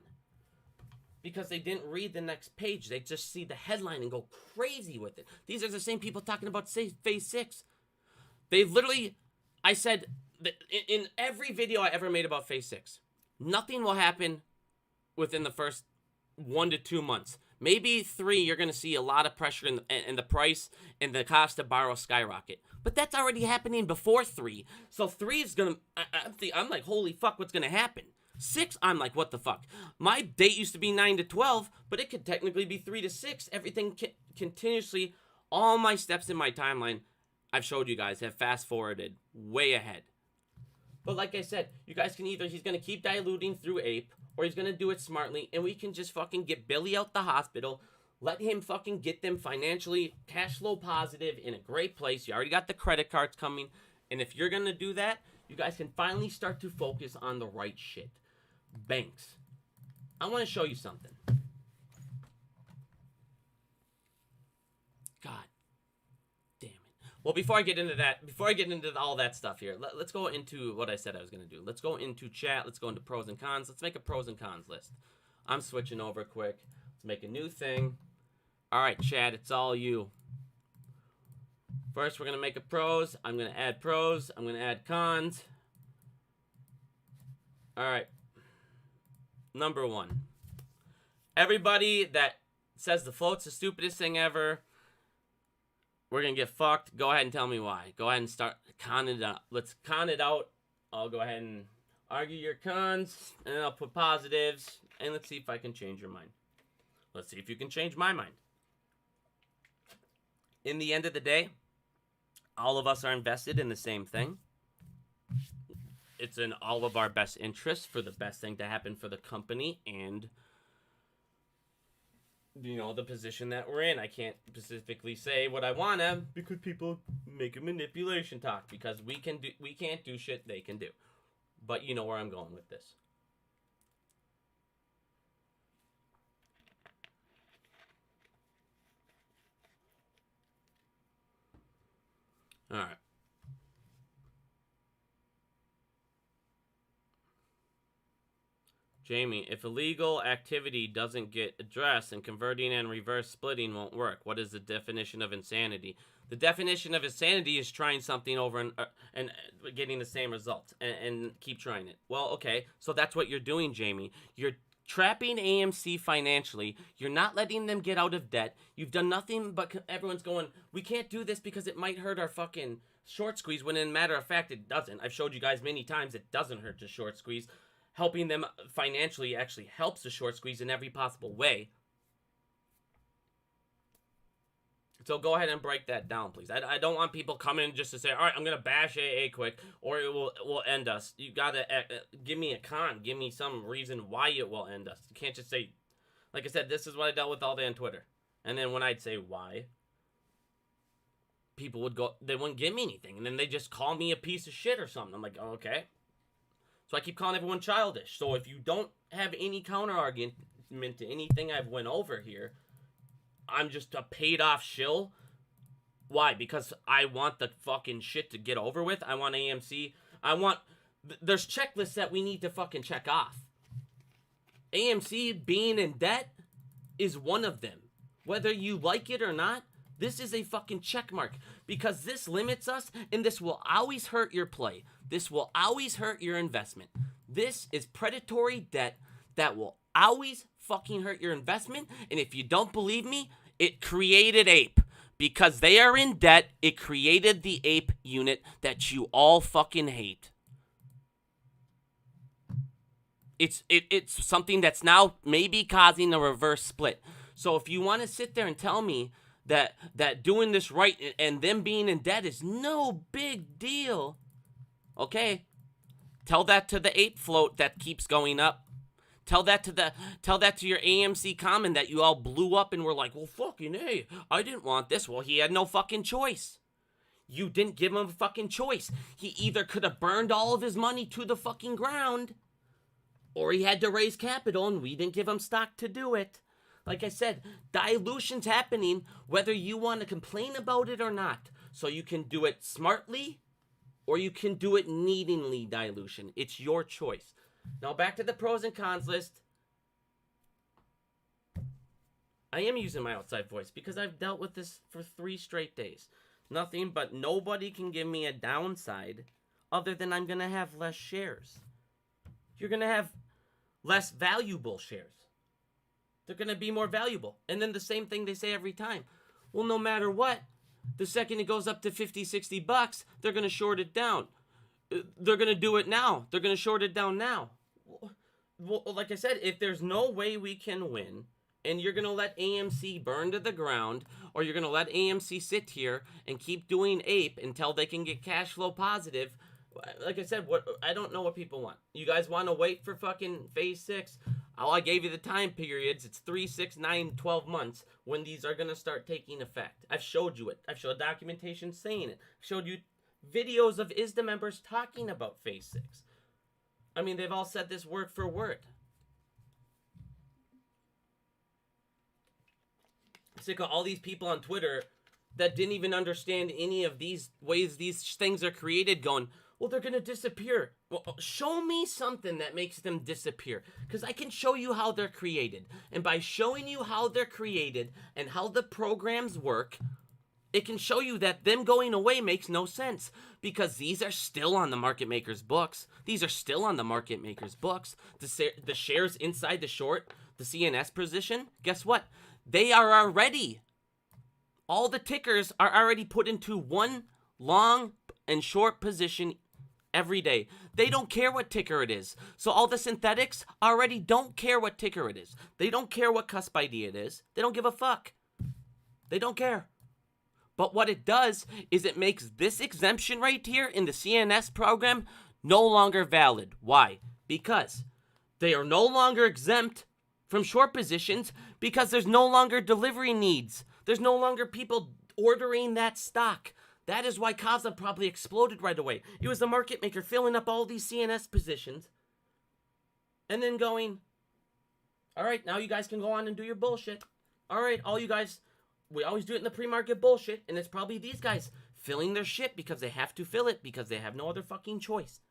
Because they didn't read the next page. They just see the headline and go crazy with it. These are the same people talking about Phase 6. They literally, I said, in every video I ever made about Phase 6, nothing will happen within the first 1 to 2 months. Maybe 3, you're going to see a lot of pressure in the price and the cost to borrow skyrocket. But that's already happening before 3. So 3 is going to, I'm like, holy fuck, what's going to happen? 6, I'm like, what the fuck? My date used to be 9 to 12, but it could technically be 3 to 6. Everything continuously, all my steps in my timeline, I've showed you guys, have fast forwarded way ahead. But like I said, you guys can either, he's going to keep diluting through Ape, or he's going to do it smartly, and we can just fucking get Billy out the hospital, let him fucking get them financially cash flow positive in a great place. You already got the credit cards coming, and if you're going to do that, you guys can finally start to focus on the right shit. Banks. I want to show you something. God damn it. Well, before I get into all that stuff here, let's go into what I said I was going to do. Let's go into chat. Let's go into pros and cons. Let's make a pros and cons list. I'm switching over quick. Let's make a new thing. All right, chat, it's all you. First, we're going to make a pros. I'm going to add pros. I'm going to add cons. All right. Number 1. Everybody that says the float's the stupidest thing ever, we're going to get fucked. Go ahead and tell me why. Go ahead and start conning it out. Let's con it out. I'll go ahead and argue your cons, and then I'll put positives, and let's see if I can change your mind. Let's see if you can change my mind. In the end of the day, all of us are invested in the same thing. It's in all of our best interests for the best thing to happen for the company and, you know, the position that we're in. I can't specifically say what I want to because people make a manipulation talk because we can't do shit they can do. But you know where I'm going with this. All right. Jamie, if illegal activity doesn't get addressed, then converting and reverse splitting won't work. What is the definition of insanity? The definition of insanity is trying something over and getting the same results and keep trying it. Well, okay, so that's what you're doing, Jamie. You're trapping AMC financially. You're not letting them get out of debt. You've done nothing but everyone's going, we can't do this because it might hurt our fucking short squeeze, when in matter of fact, it doesn't. I've showed you guys many times it doesn't hurt the short squeeze. Helping them financially actually helps the short squeeze in every possible way. So go ahead and break that down, please. I don't want people coming just to say, all right, I'm going to bash AA quick, or it will end us. You got to give me a con. Give me some reason why it will end us. You can't just say, like I said, this is what I dealt with all day on Twitter. And then when I'd say why, people would go, they wouldn't give me anything. And then they just call me a piece of shit or something. I'm like, oh, okay. So I keep calling everyone childish. So if you don't have any counter argument to anything I've went over here, I'm just a paid off shill. Why? Because I want the fucking shit to get over with. I want AMC. There's checklists that we need to fucking check off. AMC being in debt is one of them. Whether you like it or not, This is a fucking check mark because this limits us and this will always hurt your play. This will always hurt your investment. This is predatory debt that will always fucking hurt your investment. And if you don't believe me, it created Ape. Because they are in debt, it created the Ape unit that you all fucking hate. It's something that's now maybe causing a reverse split. So if you want to sit there and tell me that doing this right and them being in debt is no big deal, okay, tell that to the Ape float that keeps going up. Tell that to your AMC common that you all blew up and were like, well, fucking hey, I didn't want this. Well, he had no fucking choice. You didn't give him a fucking choice. He either could have burned all of his money to the fucking ground, or he had to raise capital, and we didn't give him stock to do it. Like I said, dilution's happening whether you want to complain about it or not. So you can do it smartly, or you can do it needingly dilution. It's your choice. Now back to the pros and cons list. I am using my outside voice because I've dealt with this for 3 straight days. Nothing but nobody can give me a downside other than I'm going to have less shares. You're going to have less valuable shares. They're going to be more valuable. And then the same thing they say every time. Well, no matter what, the second it goes up to 50, 60 bucks, they're going to short it down. They're going to do it now. They're going to short it down now. Well, like I said, if there's no way we can win, and you're going to let AMC burn to the ground, or you're going to let AMC sit here and keep doing Ape until they can get cash flow positive, like I said, I don't know what people want. You guys want to wait for fucking phase 6? I gave you the time periods. It's 3, 6, 9, 12 months when these are going to start taking effect. I've showed you it. I've showed documentation saying it. I've showed you videos of ISDA members talking about phase 6. I mean, they've all said this word for word. Sick of all these people on Twitter that didn't even understand any of these ways these things are created going, well, they're going to disappear. Well, show me something that makes them disappear. Because I can show you how they're created. And by showing you how they're created and how the programs work, it can show you that them going away makes no sense. Because these are still on the market maker's books. These are still on the market maker's books. The shares inside the short, the CNS position, guess what? They are already, all the tickers are already put into one long and short position every day. They don't care what ticker it is. So all the synthetics already don't care what ticker it is. They don't care what cusp ID it is. They don't give a fuck. They don't care. But what it does is it makes this exemption right here in the CNS program no longer valid. Why? Because they are no longer exempt from short positions because there's no longer delivery needs. There's no longer people ordering that stock. That is why Kaza probably exploded right away. It was the market maker filling up all these CNS positions and then going, all right, now you guys can go on and do your bullshit. All right, all you guys, we always do it in the pre-market bullshit, and it's probably these guys filling their shit because they have to fill it because they have no other fucking choice.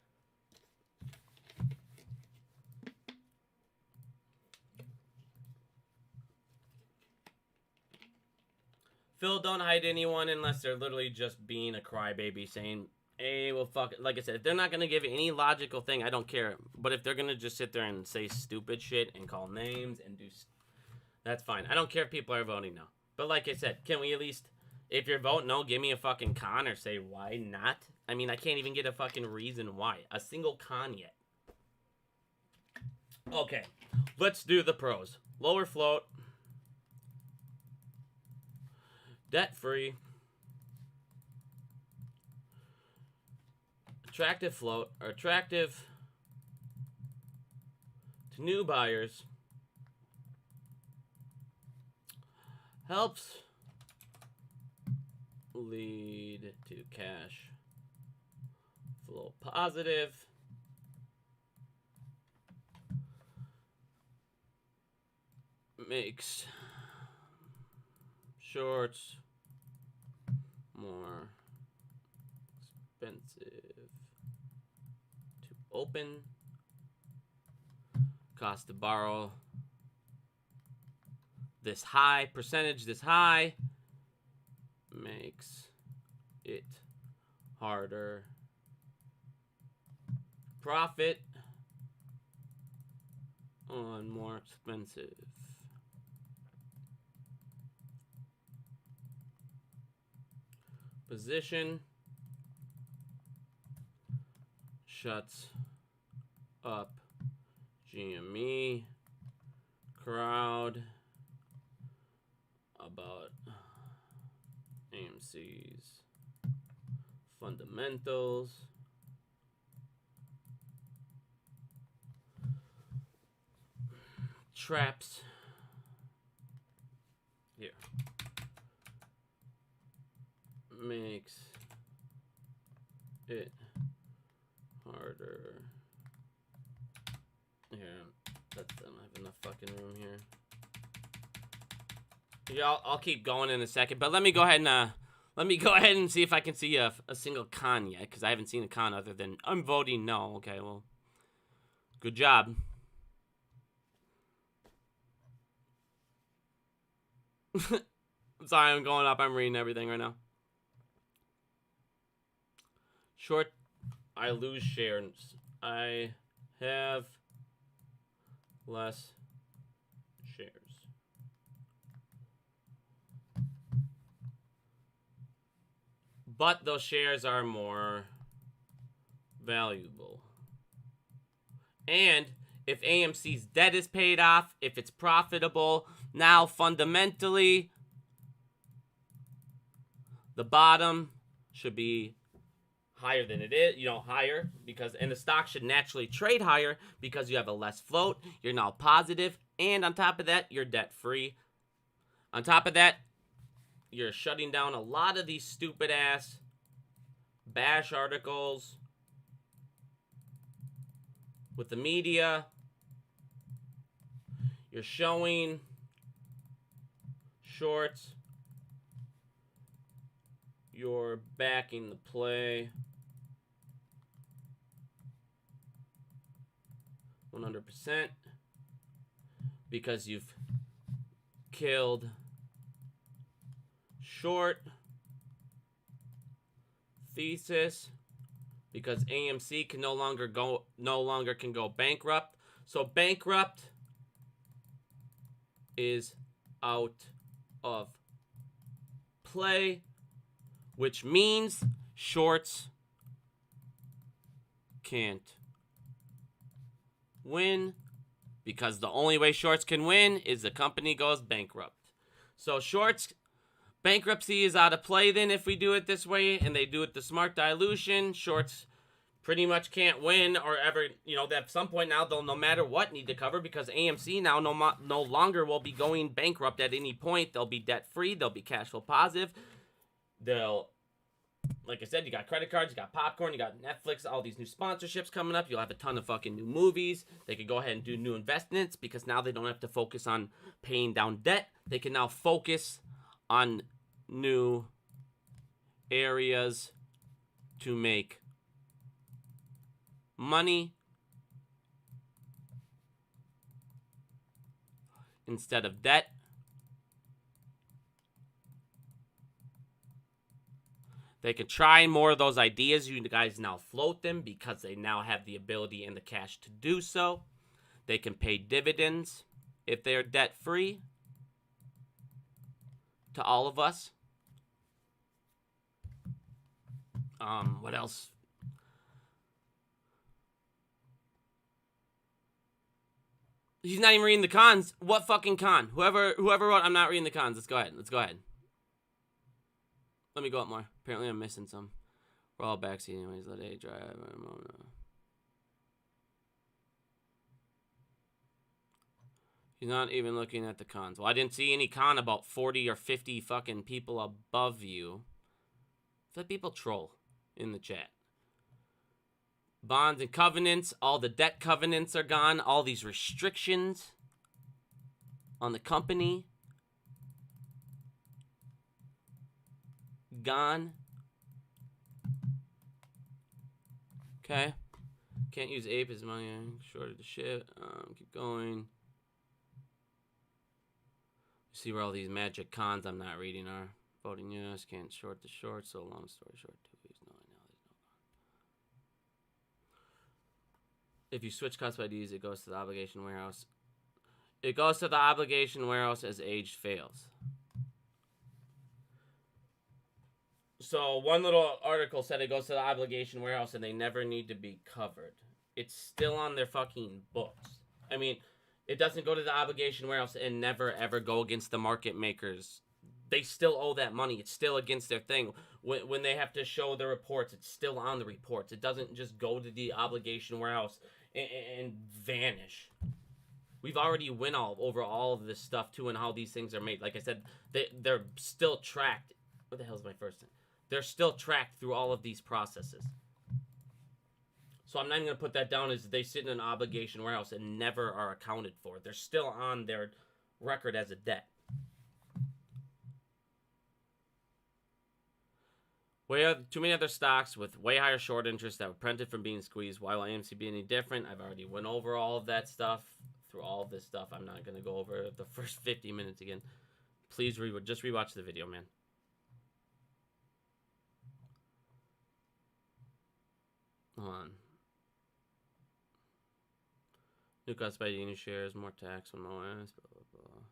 Phil, don't hide anyone unless they're literally just being a crybaby saying, hey, well, fuck it. Like I said, if they're not going to give any logical thing, I don't care. But if they're going to just sit there and say stupid shit and call names and do... That's fine. I don't care if people are voting no. But like I said, can we at least... If you're voting no, give me a fucking con or say why not? I mean, I can't even get a fucking reason why. A single con yet. Okay. Let's do the pros. Lower float. Debt-free, attractive float, or attractive to new buyers, helps lead to cash flow positive, makes shorts more expensive to open, cost to borrow this high, percentage this high, makes it harder. Profit on more expensive. Position shuts up GME crowd about AMC's fundamentals. Traps here makes it harder. Here, I don't have enough fucking room here. Yeah, I'll keep going in a second, but let me go ahead and see if I can see a single con yet, because I haven't seen a con other than I'm voting no. Okay, well, good job. Sorry, I'm going up. I'm reading everything right now. Short, I lose shares. I have less shares. But those shares are more valuable. And if AMC's debt is paid off, if it's profitable, now fundamentally, the bottom should be higher than it is, higher, because, and the stock should naturally trade higher because you have a less float, you're now positive, and on top of that, you're debt free. On top of that, you're shutting down a lot of these stupid ass bash articles with the media. You're showing shorts. You're backing the play 100% because you've killed short thesis, because AMC can no longer go bankrupt. So bankrupt is out of play, which means shorts can't win, because the only way shorts can win is the company goes bankrupt. So shorts, bankruptcy is out of play then if we do it this way, and they do it the smart dilution. Shorts pretty much can't win or ever, at some point now they'll no matter what need to cover, because AMC now no longer will be going bankrupt at any point. They'll be debt free, they'll be cash flow positive. They'll, like I said, you got credit cards, you got popcorn, you got Netflix, all these new sponsorships coming up. You'll have a ton of fucking new movies. They could go ahead and do new investments because now they don't have to focus on paying down debt. They can now focus on new areas to make money instead of debt. They can try more of those ideas. You guys now float them because they now have the ability and the cash to do so. They can pay dividends if they're debt-free to all of us. What else? He's not even reading the cons. What fucking con? Whoever wrote, I'm not reading the cons. Let's go ahead. Let me go up more. Apparently I'm missing some. We're all backseat anyways. Let A drive. He's not even looking at the cons. Well, I didn't see any con about 40 or 50 fucking people above you. Let people troll in the chat. Bonds and covenants. All the debt covenants are gone. All these restrictions on the company gone. Okay. Can't use ape as money. Shorted the shit. Keep going. See where all these magic cons I'm not reading are. quoting yes, can't short the short, so long story short, 2 weeks, no, I know. If you switch cuts by D's, it goes to the obligation warehouse. It goes to the obligation warehouse as age fails. So one little article said it goes to the obligation warehouse and they never need to be covered. It's still on their fucking books. I mean, it doesn't go to the obligation warehouse and never ever go against the market makers. They still owe that money. It's still against their thing. When they have to show the reports, it's still on the reports. It doesn't just go to the obligation warehouse and vanish. We've already went over all of this stuff too and how these things are made. Like I said, they're still tracked. What the hell is my first thing? They're still tracked through all of these processes. So I'm not even going to put that down as they sit in an obligation warehouse and never are accounted for. They're still on their record as a debt. Too many other stocks with way higher short interest that were prevented from being squeezed. Why will AMC be any different? I've already went over all of that stuff. Through all of this stuff, I'm not going to go over the first 50 minutes again. Please just rewatch the video, man. Hold on. New cuts by new shares, more tax on OS, blah, blah, blah.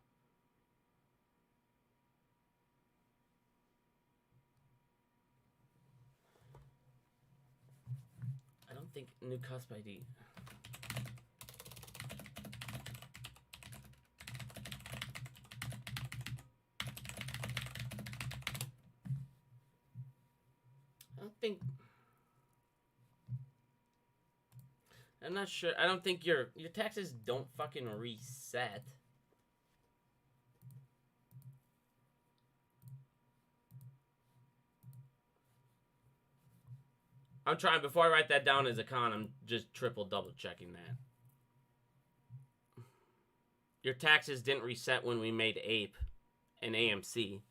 I don't think new cuts by D. I'm not sure. I don't think your taxes don't fucking reset. I'm trying, before I write that down as a con, I'm just double checking that. Your taxes didn't reset when we made APE and AMC.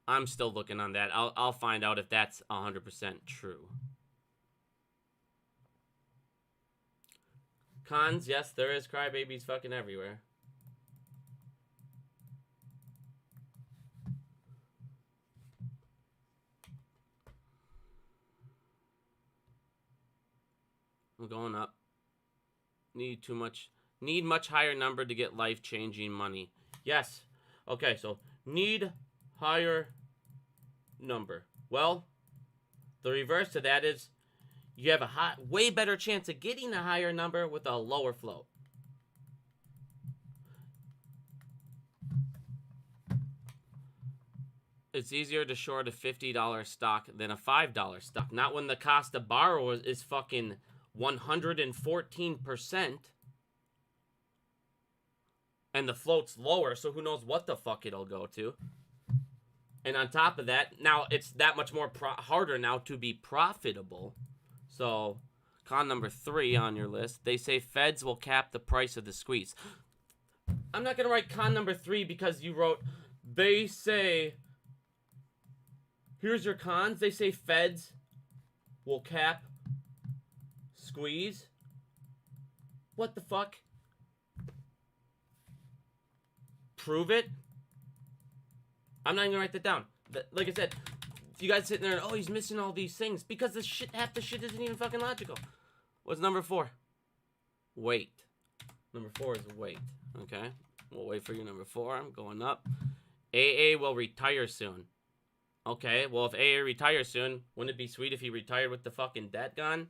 I'm still looking on that. I'll find out if that's 100% true. Cons, yes, there is crybabies fucking everywhere. I'm going up. Need much higher number to get life-changing money. Yes. Okay, so need higher number. Well, the reverse to that is you have a way better chance of getting a higher number with a lower float. It's easier to short a $50 stock than a $5 stock. Not when the cost to borrow is fucking 114%. And the float's lower, so who knows what the fuck it'll go to. And on top of that, now it's that much more harder now to be profitable. So, con number 3 on your list. They say feds will cap the price of the squeeze. I'm not going to write con number 3 because you wrote, they say, here's your cons. They say feds will cap squeeze. What the fuck? Prove it. I'm not even gonna write that down. Like I said, you guys sitting there and, oh, he's missing all these things because half the shit isn't even fucking logical. What's number 4? Wait. Number 4 is wait. Okay, we'll wait for you. Number 4. I'm going up. AA will retire soon. Okay, well, if AA retires soon, wouldn't it be sweet if he retired with the fucking debt gone?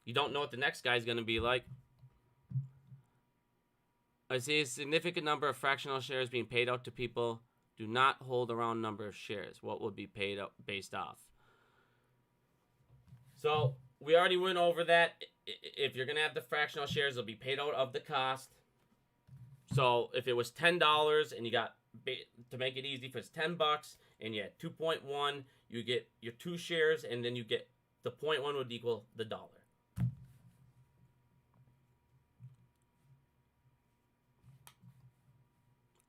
You don't know what the next guy's gonna be like. I see a significant number of fractional shares being paid out to people do not hold a round number of shares. What would be paid out based off? So, we already went over that. If you're going to have the fractional shares, they'll be paid out of the cost. So, if it was $10 and you got, to make it easy, if it's $10 and you had 2.1, you get your 2 shares and then you get, the 0.1 would equal the dollar.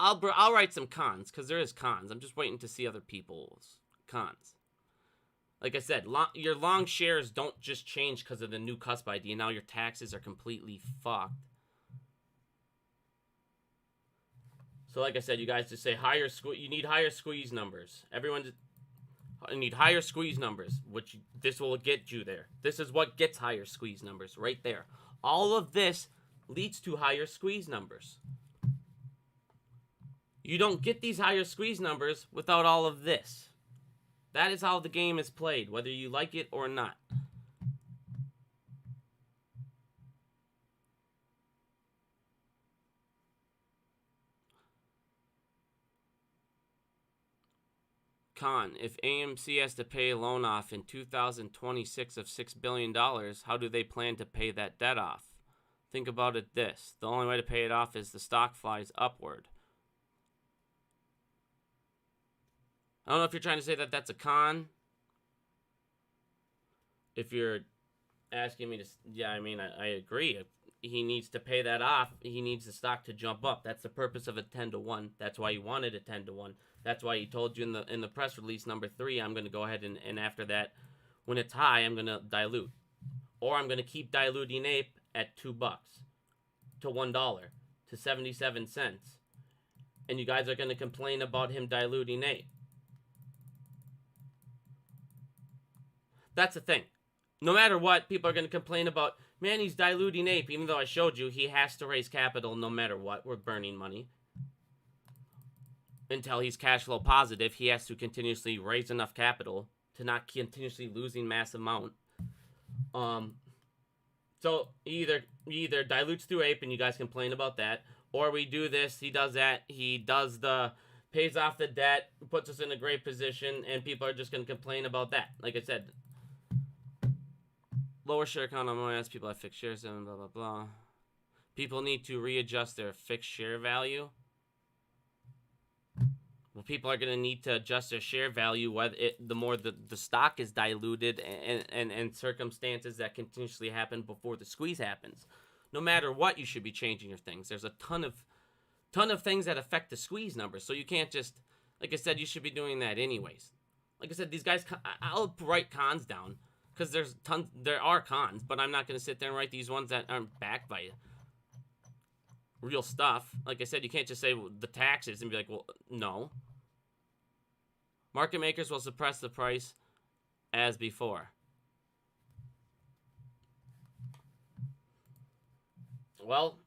I'll write some cons, because there is cons. I'm just waiting to see other people's cons. Like I said, your long shares don't just change because of the new cusp ID. Now your taxes are completely fucked. So like I said, you guys just say higher squeeze. You need higher squeeze numbers. Everyone just need higher squeeze numbers, which this will get you there. This is what gets higher squeeze numbers right there. All of this leads to higher squeeze numbers. You don't get these higher squeeze numbers without all of this. That is how the game is played, whether you like it or not. Con, if AMC has to pay a loan off in 2026 of $6 billion, how do they plan to pay that debt off? Think about it this. The only way to pay it off is the stock flies upward. I don't know if you're trying to say that that's a con. If you're asking me to, yeah, I mean, I agree. If he needs to pay that off, he needs the stock to jump up. That's the purpose of a 10-to-1. That's why he wanted a 10-to-1. That's why he told you in the press release number 3, I'm going to go ahead and after that, when it's high, I'm going to dilute. Or I'm going to keep diluting Ape at $2 to $1 to 77 cents. And you guys are going to complain about him diluting Ape. That's the thing. No matter what, people are going to complain about, man, he's diluting Ape, even though I showed you he has to raise capital no matter what. We're burning money. Until he's cash flow positive, he has to continuously raise enough capital to not continuously losing mass amount. So he either dilutes through Ape, and you guys complain about that, or we do this, he does that, he does the pays off the debt, puts us in a great position, and people are just going to complain about that. Like I said, lower share count on more as people have fixed shares and blah, blah, blah. People need to readjust their fixed share value. Well, people are going to need to adjust their share value the more the stock is diluted and circumstances that continuously happen before the squeeze happens. No matter what, you should be changing your things. There's a ton of things that affect the squeeze numbers. So you can't just, like I said, you should be doing that anyways. Like I said, these guys, I'll write cons down because there are cons, but I'm not going to sit there and write these ones that aren't backed by real stuff. Like I said, you can't just say the taxes and be like, well, no. Market makers will suppress the price as before. Well,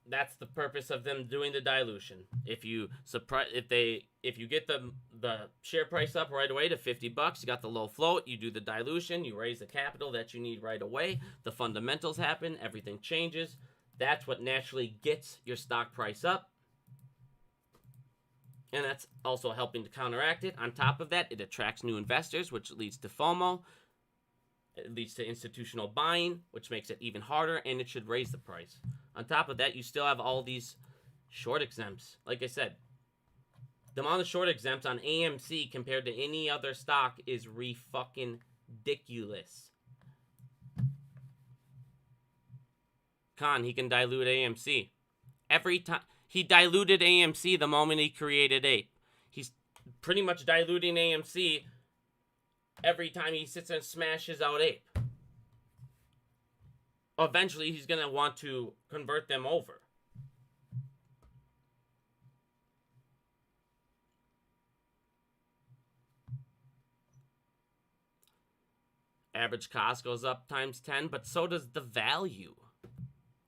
that's the purpose of them doing the dilution. If you get the share price up right away to $50, you got the low float, you do the dilution, you raise the capital that you need right away, the fundamentals happen, everything changes. That's what naturally gets your stock price up. And that's also helping to counteract it. On top of that, it attracts new investors, which leads to FOMO. It leads to institutional buying, which makes it even harder, and it should raise the price. On top of that, you still have all these short exempts. Like I said, the amount of short exempts on AMC compared to any other stock is ridiculous. Con, he can dilute AMC. Every time. He diluted AMC the moment he created Ape. He's pretty much diluting AMC every time he sits and smashes out Ape. Eventually, he's going to want to convert them over. Average cost goes up times 10, but so does the value.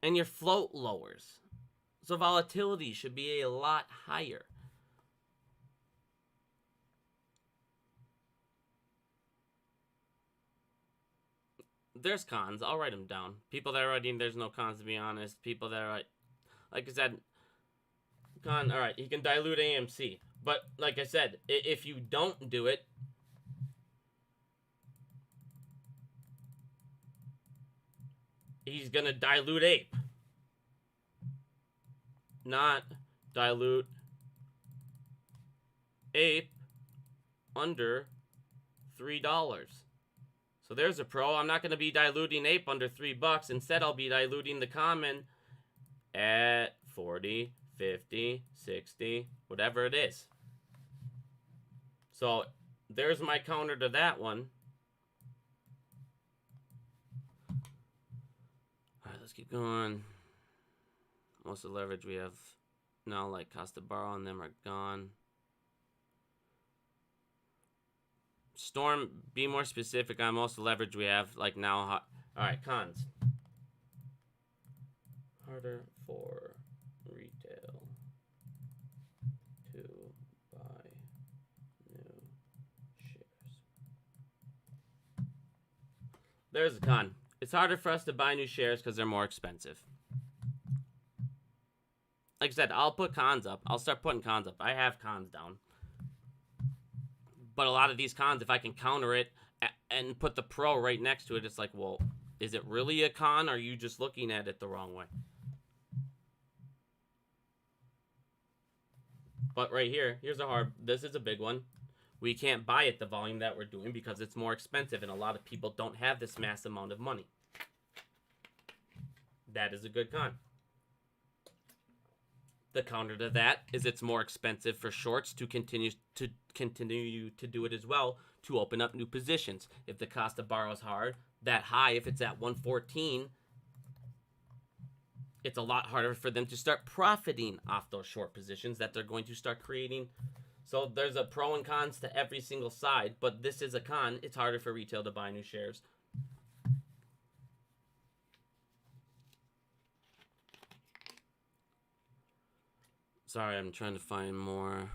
And your float lowers. So volatility should be a lot higher. There's cons. I'll write them down. People that are writing there's no cons, to be honest. People that are, like I said, con, all right, he can dilute AMC. But like I said, if you don't do it, he's going to dilute Ape. Not dilute Ape under $3. So there's a pro. I'm not going to be diluting Ape under $3. Instead, I'll be diluting the common at 40, 50, 60, whatever it is. So there's my counter to that one. All right, let's keep going. Most of the leverage we have No, like cost to borrow on them are gone. Storm, be more specific on most of the leverage we have. Like now, alright, cons. Harder for retail to buy new shares. There's a con. It's harder for us to buy new shares because they're more expensive. Like I said, I'll put cons up. I'll start putting cons up. I have cons down. But a lot of these cons, if I can counter it and put the pro right next to it, it's like, well, is it really a con or are you just looking at it the wrong way? But right here, this is a big one. We can't buy it the volume that we're doing because it's more expensive and a lot of people don't have this mass amount of money. That is a good con. The counter to that is it's more expensive for shorts to continue to do it as well, to open up new positions. If the cost of borrow is that high, if it's at 114, it's a lot harder for them to start profiting off those short positions that they're going to start creating. So there's a pro and cons to every single side, but this is a con. It's harder for retail to buy new shares. Sorry, I'm trying to find more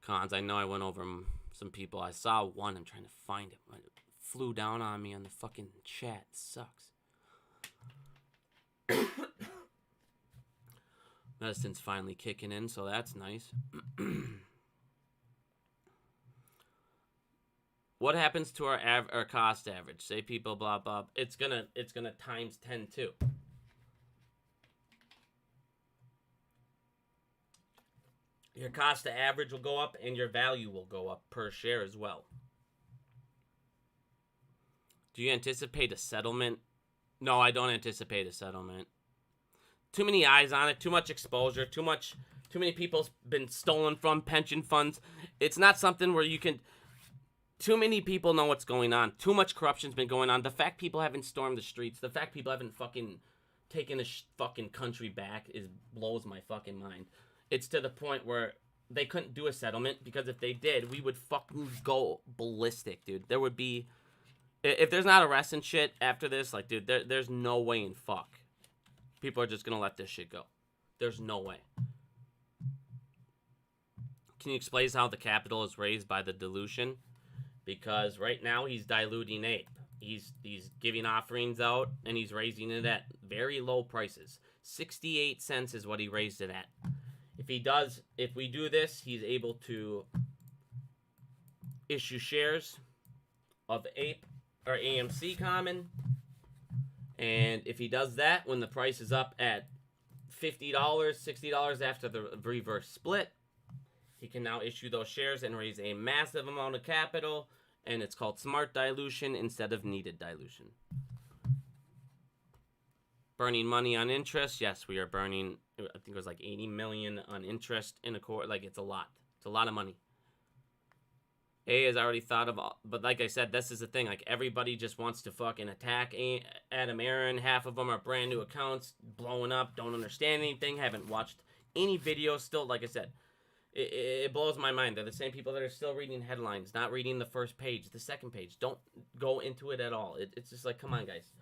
cons. I know I went over some people. I saw one. I'm trying to find it. It flew down on me on the fucking chat. It sucks. Medicine's finally kicking in, so that's nice. What happens to our cost average? Say people blah blah. It's gonna times 10 too. Your cost to average will go up and your value will go up per share as well. Do you anticipate a settlement? No, I don't anticipate a settlement. Too many eyes on it, too much exposure, too many people's been stolen from pension funds. It's not something where you can. Too many people know what's going on. Too much corruption's been going on. The fact people haven't stormed the streets, the fact people haven't fucking taken the fucking country back blows my fucking mind. It's to the point where they couldn't do a settlement because if they did, we would fucking go ballistic, dude. There would be, if there's not arrests and shit after this, like, dude, there's no way in fuck. People are just gonna let this shit go. There's no way. Can you explain how the capital is raised by the dilution? Because right now he's diluting Ape. He's giving offerings out and he's raising it at very low prices. 68 cents is what he raised it at. If we do this, he's able to issue shares of Ape or AMC Common. And if he does that when the price is up at $50, $60 after the reverse split, he can now issue those shares and raise a massive amount of capital. And it's called smart dilution instead of needed dilution. Burning money on interest. Yes, we are burning, I think it was like 80 million on interest in a quarter. Like, it's a lot. It's a lot of money. A has already thought of all, but like I said, this is the thing. Like, everybody just wants to fucking attack Adam Aaron. Half of them are brand new accounts, blowing up, don't understand anything, haven't watched any videos still. Like I said, it blows my mind. They're the same people that are still reading headlines, not reading the first page, the second page. Don't go into it at all. It's just like, come on, guys.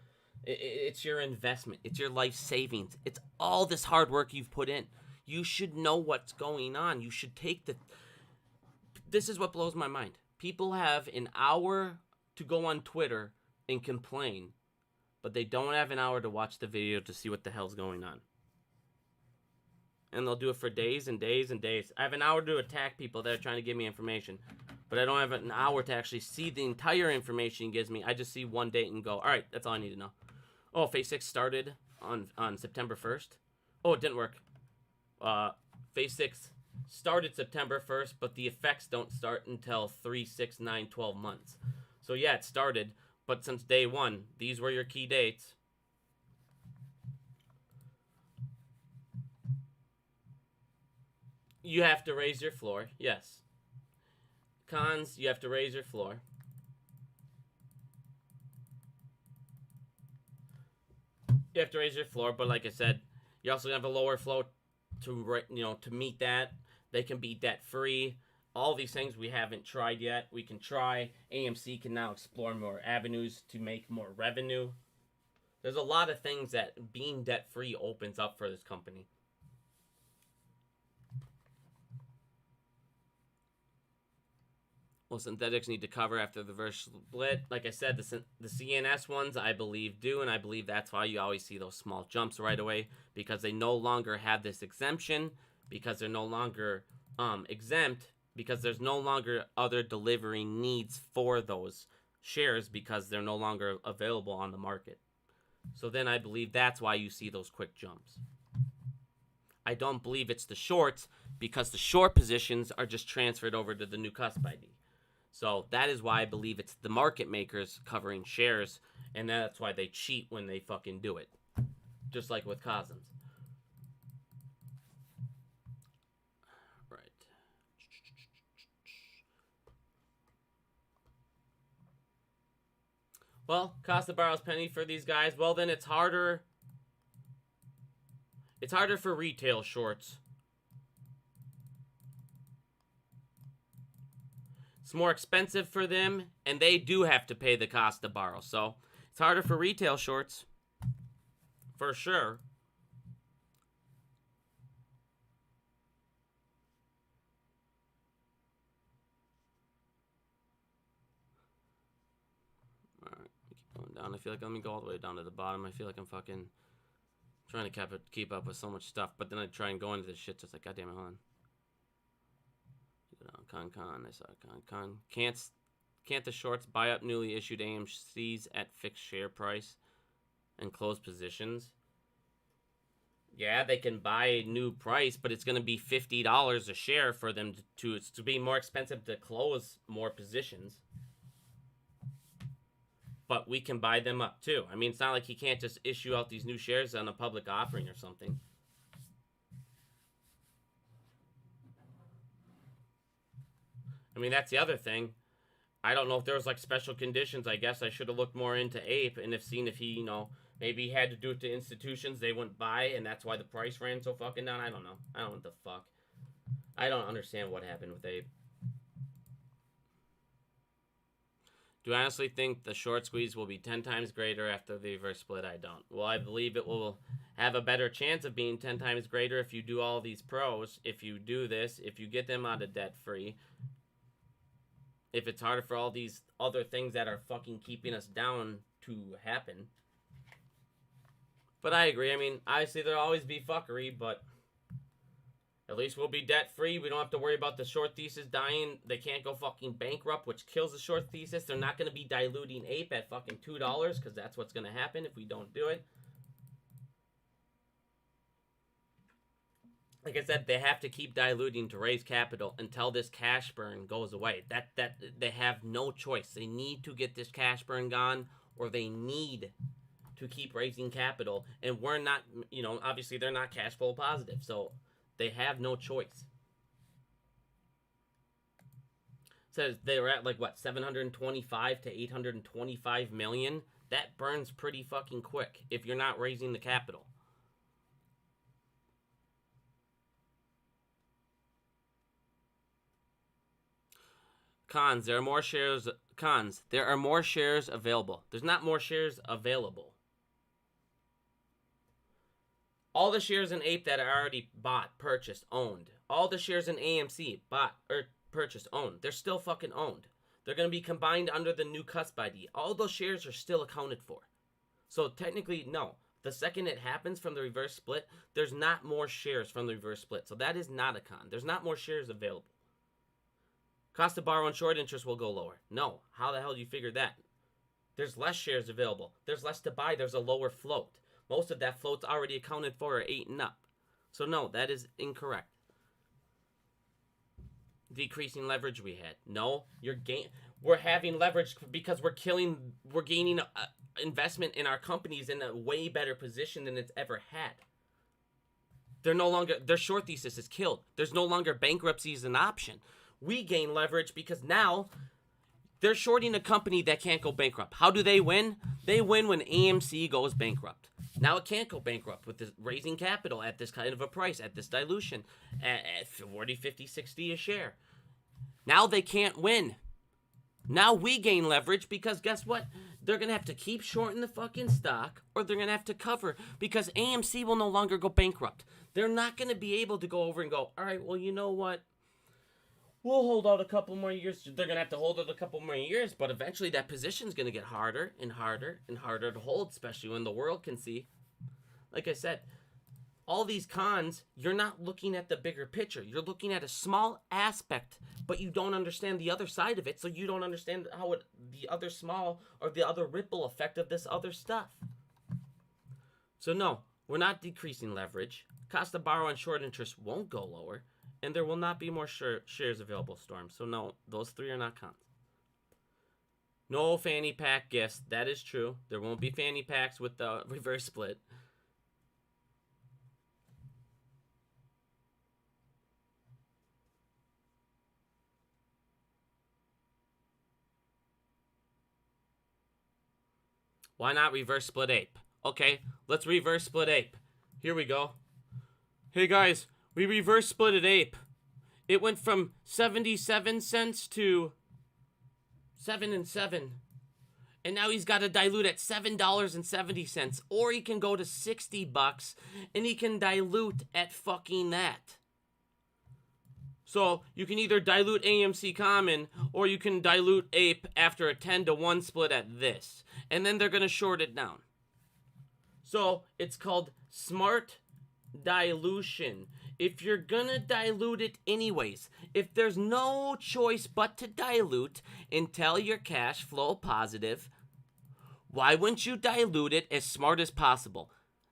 It's your investment. It's your life savings. It's all this hard work you've put in. You should know what's going on. You should take the... This is what blows my mind. People have an hour to go on Twitter and complain, but they don't have an hour to watch the video to see what the hell's going on. And they'll do it for days and days and days. I have an hour to attack people that are trying to give me information, but I don't have an hour to actually see the entire information he gives me. I just see one date and go, all right, that's all I need to know. Oh, Phase 6 started on September 1st. Oh, it didn't work. Phase 6 started September 1st, but the effects don't start until 3, 6, 9, 12 months. So yeah, it started, but since day one, these were your key dates. You have to raise your floor, yes. Cons, you have to raise your floor. You have to raise your floor, but like I said, you also have a lower floor to meet that. They can be debt free. All these things we haven't tried yet. We can try. AMC can now explore more avenues to make more revenue. There's a lot of things that being debt free opens up for this company. Well, synthetics need to cover after the reverse split. Like I said, the CNS ones I believe do, and I believe that's why you always see those small jumps right away, because they no longer have this exemption, because they're no longer exempt, because there's no longer other delivery needs for those shares because they're no longer available on the market. So then I believe that's why you see those quick jumps. I don't believe it's the shorts, because the short positions are just transferred over to the new cusp ID. So that is why I believe it's the market makers covering shares, and that's why they cheat when they fucking do it. Just like with Cosms. Right. Well, cost of borrow's penny for these guys. Well, then it's harder. It's harder for retail shorts. It's more expensive for them, and they do have to pay the cost to borrow. So it's harder for retail shorts, for sure. All right, keep going down. I feel like let me go all the way down to the bottom. I feel like I'm fucking trying to keep up with so much stuff, but then I try and go into this shit, so it's like, goddamn it, hold on. Con. I saw Con. Can't the shorts buy up newly issued AMCs at fixed share price and close positions? Yeah, they can buy a new price, but it's going to be $50 a share for them to be more expensive to close more positions. But we can buy them up too. I mean, it's not like he can't just issue out these new shares on a public offering or something. I mean, that's the other thing. I don't know if there was like special conditions. I guess I should have looked more into Ape and have seen if he, maybe he had to do it to institutions they wouldn't buy, and that's why the price ran so fucking down. I don't know. I don't know what the fuck. I don't understand what happened with Ape. Do I honestly think the short squeeze will be 10 times greater after the reverse split? I don't. Well, I believe it will have a better chance of being 10 times greater if you do all these pros, if you do this, if you get them out of debt free. If it's harder for all these other things that are fucking keeping us down to happen. But I agree. I mean, obviously there'll always be fuckery, but at least we'll be debt free. We don't have to worry about the short thesis dying. They can't go fucking bankrupt, which kills the short thesis. They're not going to be diluting Ape at fucking $2 because that's what's going to happen if we don't do it. Like I said, they have to keep diluting to raise capital until this cash burn goes away. That they have no choice. They need to get this cash burn gone, or they need to keep raising capital. And we're not, obviously they're not cash flow positive, so they have no choice. It says they were at like what, 725 to 825 million. That burns pretty fucking quick if you're not raising the capital. Cons, there are more shares. Cons, there are more shares available. There's not more shares available. All the shares in Ape that are already bought, purchased, owned. All the shares in AMC bought or purchased, owned. They're still fucking owned. They're going to be combined under the new cusp ID. All those shares are still accounted for. So technically, no. The second it happens from the reverse split, there's not more shares from the reverse split. So that is not a con. There's not more shares available. Cost of borrow and short interest will go lower. No. How the hell do you figure that? There's less shares available. There's less to buy. There's a lower float. Most of that float's already accounted for at 8 and up. So no, that is incorrect. Decreasing leverage we had. No, we're having leverage because we're gaining investment in our companies in a way better position than it's ever had. Their short thesis is killed. There's no longer bankruptcy as an option. We gain leverage because now they're shorting a company that can't go bankrupt. How do they win? They win when AMC goes bankrupt. Now it can't go bankrupt with this raising capital at this kind of a price, at this dilution, at 40, 50, 60 a share. Now they can't win. Now we gain leverage because guess what? They're going to have to keep shorting the fucking stock or they're going to have to cover because AMC will no longer go bankrupt. They're not going to be able to go over and go, all right, well, you know what? We'll hold out a couple more years. They're going to have to hold out a couple more years, but eventually that position's going to get harder and harder and harder to hold, especially when the world can see. Like I said, all these cons, you're not looking at the bigger picture. You're looking at a small aspect, but you don't understand the other side of it, so you don't understand how the other small or the other ripple effect of this other stuff. So no, we're not decreasing leverage. Cost of borrow and short interest won't go lower, and there will not be more shares available, Storm. So no, those three are not cons. No fanny pack gifts. That is true. There won't be fanny packs with the reverse split. Why not reverse split ape? Okay, let's reverse split ape. Here we go. Hey guys, we reverse split ape. It went from 77 cents to 7 and 7. And now he's got to dilute at $7.70. Or he can go to $60 and he can dilute at fucking that. So you can either dilute AMC common or you can dilute ape after a 10-to-1 split at this. And then they're going to short it down. So it's called smart dilution. If you're going to dilute it anyways, if there's no choice but to dilute until you're cash flow positive, why wouldn't you dilute it as smart as possible?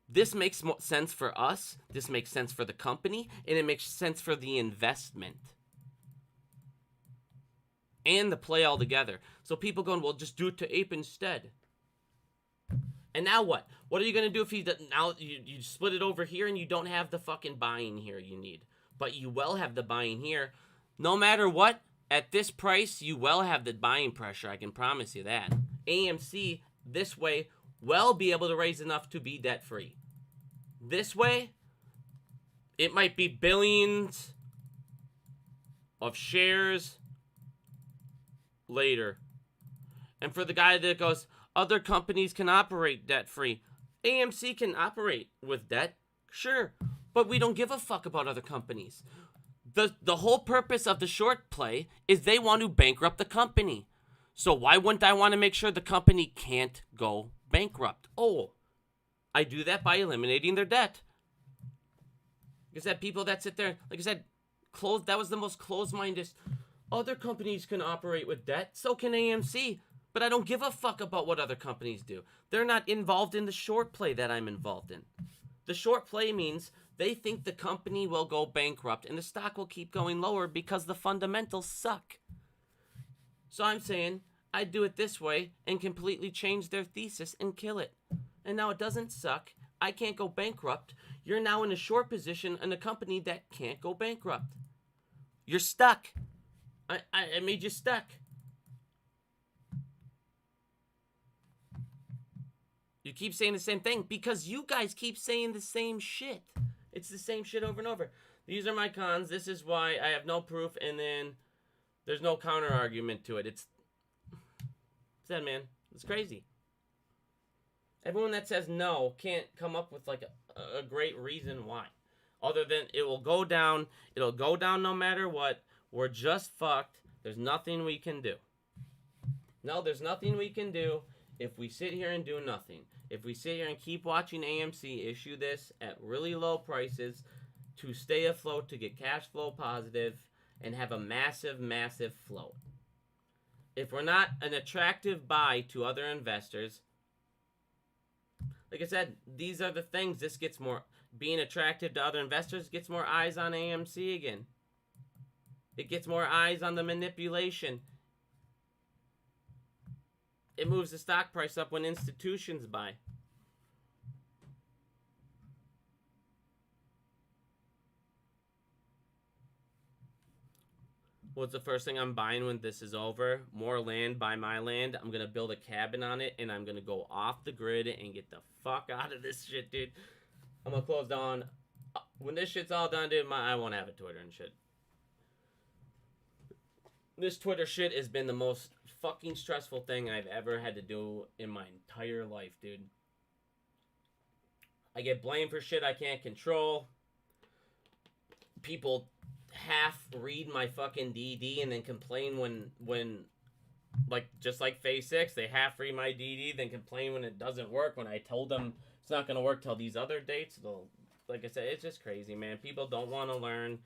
This makes sense for us, this makes sense for the company, and it makes sense for the investment. And the play all together. So people going, well, just do it to ape instead. And now what? What are you going to do if you split it over here and you don't have the fucking buying here you need? But you will have the buying here. No matter what, at this price, you will have the buying pressure. I can promise you that. AMC, this way, will be able to raise enough to be debt-free. This way, it might be billions of shares later. And for the guy that goes, other companies can operate debt-free. AMC can operate with debt, sure, but we don't give a fuck about other companies. The whole purpose of the short play is they want to bankrupt the company. So why wouldn't I want to make sure the company can't go bankrupt? Oh, I do that by eliminating their debt. Like I said, people that sit there, like I said, that was the most closed-minded. Other companies can operate with debt, so can AMC. But I don't give a fuck about what other companies do. They're not involved in the short play that I'm involved in. The short play means they think the company will go bankrupt and the stock will keep going lower because the fundamentals suck. So I'm saying I'd do it this way and completely change their thesis and kill it. And now it doesn't suck. I can't go bankrupt. You're now in a short position in a company that can't go bankrupt. You're stuck. I made you stuck. You keep saying the same thing because you guys keep saying the same shit. It's the same shit over and over. These are my cons. This is why I have no proof, and then there's no counter argument to it. It's sad, man. It's crazy. Everyone that says no can't come up with like a great reason why. Other than it will go down. It'll go down no matter what. We're just fucked. There's nothing we can do. No, there's nothing we can do if we sit here and do nothing. If we sit here and keep watching AMC issue this at really low prices to stay afloat, to get cash flow positive, and have a massive, massive float. If we're not an attractive buy to other investors, like I said, these are the things. This gets more, being attractive to other investors gets more eyes on AMC again. It gets more eyes on the manipulation. It moves the stock price up when institutions buy. What's the first thing I'm buying when this is over? More land, buy my land. I'm gonna build a cabin on it, and I'm gonna go off the grid and get the fuck out of this shit, dude. I'm gonna close down. When this shit's all done, dude, I won't have a Twitter and shit. This Twitter shit has been the most fucking stressful thing I've ever had to do in my entire life, dude. I get blamed for shit I can't control. People half read my fucking DD and then complain when like, just like Phase 6, they half read my DD, then complain when it doesn't work, when I told them it's not going to work till these other dates. They'll, like I said, it's just crazy, man. People don't want to learn.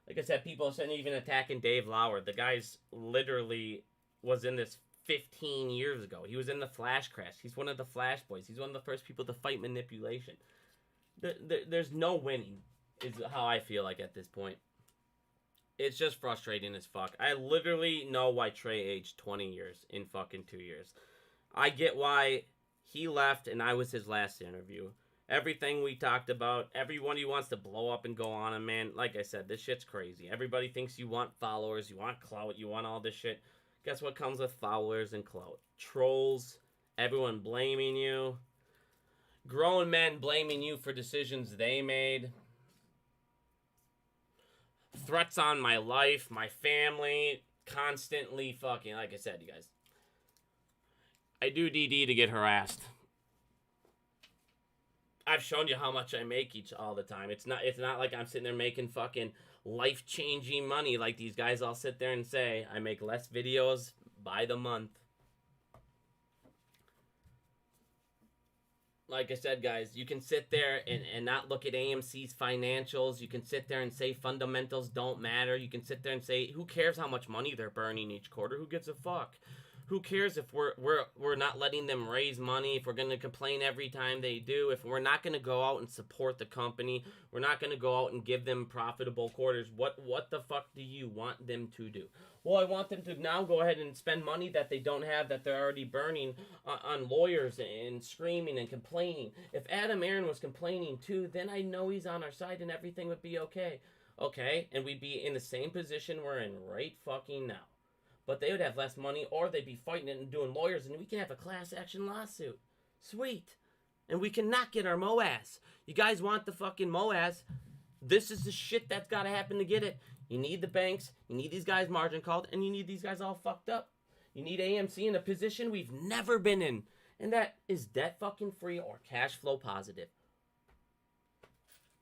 Like I said, people are even attacking Dave Lauer. The guy's literally was in this 15 years ago. He was in the Flash Crash. He's one of the Flash Boys. He's one of the first people to fight manipulation. There's no winning, is how I feel like at this point. It's just frustrating as fuck. I literally know why Trey aged 20 years in fucking 2 years. I get why he left and I was his last interview. Everything we talked about, everyone he wants to blow up and go on him, man. Like I said, this shit's crazy. Everybody thinks you want followers, you want clout, you want all this shit. Guess what comes with followers and clout? Trolls, everyone blaming you. Grown men blaming you for decisions they made. Threats on my life, my family, constantly fucking, like I said, you guys. I do DD to get harassed. I've shown you how much I make all the time. It's not like I'm sitting there making fucking life-changing money like these guys all sit there and say. I make less videos by the month. Like I said, guys, you can sit there and not look at AMC's financials. You can sit there and say fundamentals don't matter. You can sit there and say, who cares how much money they're burning each quarter? Who gives a fuck? Who cares if we're not letting them raise money, if we're going to complain every time they do, if we're not going to go out and support the company, we're not going to go out and give them profitable quarters. What the fuck do you want them to do? Well, I want them to now go ahead and spend money that they don't have, that they're already burning on lawyers and screaming and complaining. If Adam Aaron was complaining too, then I know he's on our side and everything would be okay. Okay, and we'd be in the same position we're in right fucking now. But they would have less money, or they'd be fighting it and doing lawyers, and we can have a class action lawsuit. Sweet. And we can not get our MOAS. You guys want the fucking MOAS. This is the shit that's got to happen to get it. You need the banks, you need these guys margin called, and you need these guys all fucked up. You need AMC in a position we've never been in, and that is debt fucking free or cash flow positive.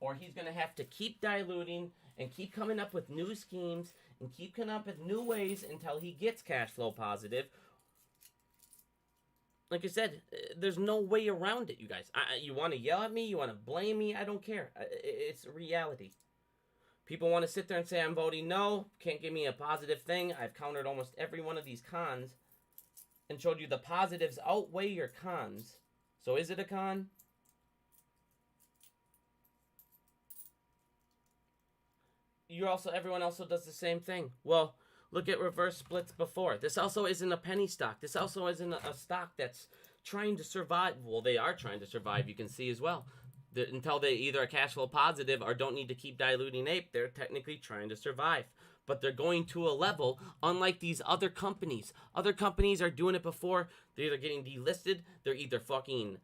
Or he's going to have to keep diluting and keep coming up with new schemes and keep coming up with new ways until he gets cash flow positive. Like I said, there's no way around it, you guys. You want to yell at me? You want to blame me? I don't care. It's reality. People want to sit there and say I'm voting no. Can't give me a positive thing. I've countered almost every one of these cons and showed you the positives outweigh your cons. So is it a con? Everyone also does the same thing. Well, look at reverse splits before. This also isn't a penny stock. This also isn't a stock that's trying to survive. Well, they are trying to survive, you can see as well. Until they either are cash flow positive or don't need to keep diluting ape, they're technically trying to survive. But they're going to a level, unlike these other companies. Other companies are doing it before. They're either getting delisted, they're either fucking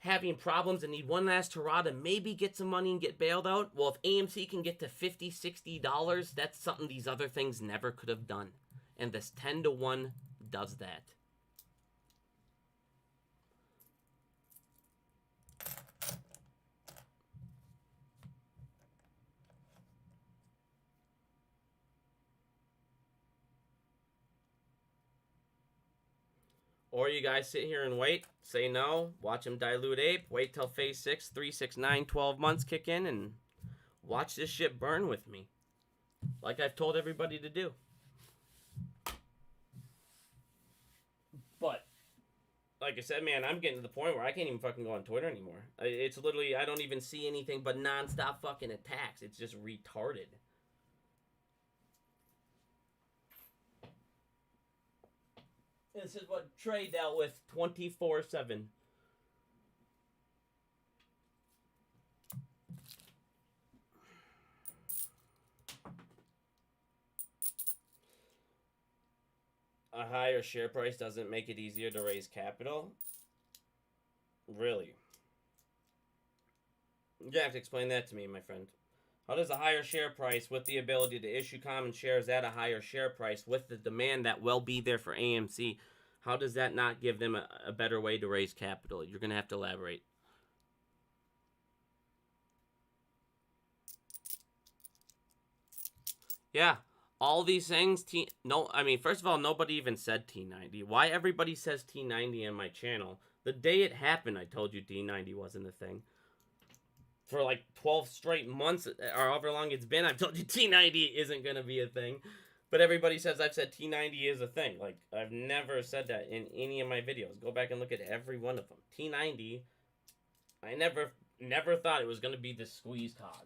having problems and need one last hurrah to maybe get some money and get bailed out. Well, if AMC can get to $50, $60, that's something these other things never could have done. And this 10-to-1 does that. Or you guys sit here and wait, say no, watch him dilute ape, wait till phase 6, 3, 6, 9, 12 months kick in, and watch this shit burn with me. Like I've told everybody to do. But, like I said, man, I'm getting to the point where I can't even fucking go on Twitter anymore. It's literally, I don't even see anything but non-stop fucking attacks. It's just retarded. This is what Trey dealt with 24/7. a higher share price doesn't make it easier to raise capital? Really? You have to explain that to me, my friend. How does a higher share price with the ability to issue common shares at a higher share price with the demand that will be there for AMC, how does that not give them a better way to raise capital? You're going to have to elaborate. Yeah, all these things. I mean, first of all, nobody even said T90. Why everybody says T90 in my channel? The day it happened, I told you T90 wasn't a thing. For like 12 straight months, or however long it's been, I've told you T90 isn't going to be a thing. But everybody says I've said T90 is a thing. Like, I've never said that in any of my videos. Go back and look at every one of them. T90, I never thought it was going to be this squeeze cause.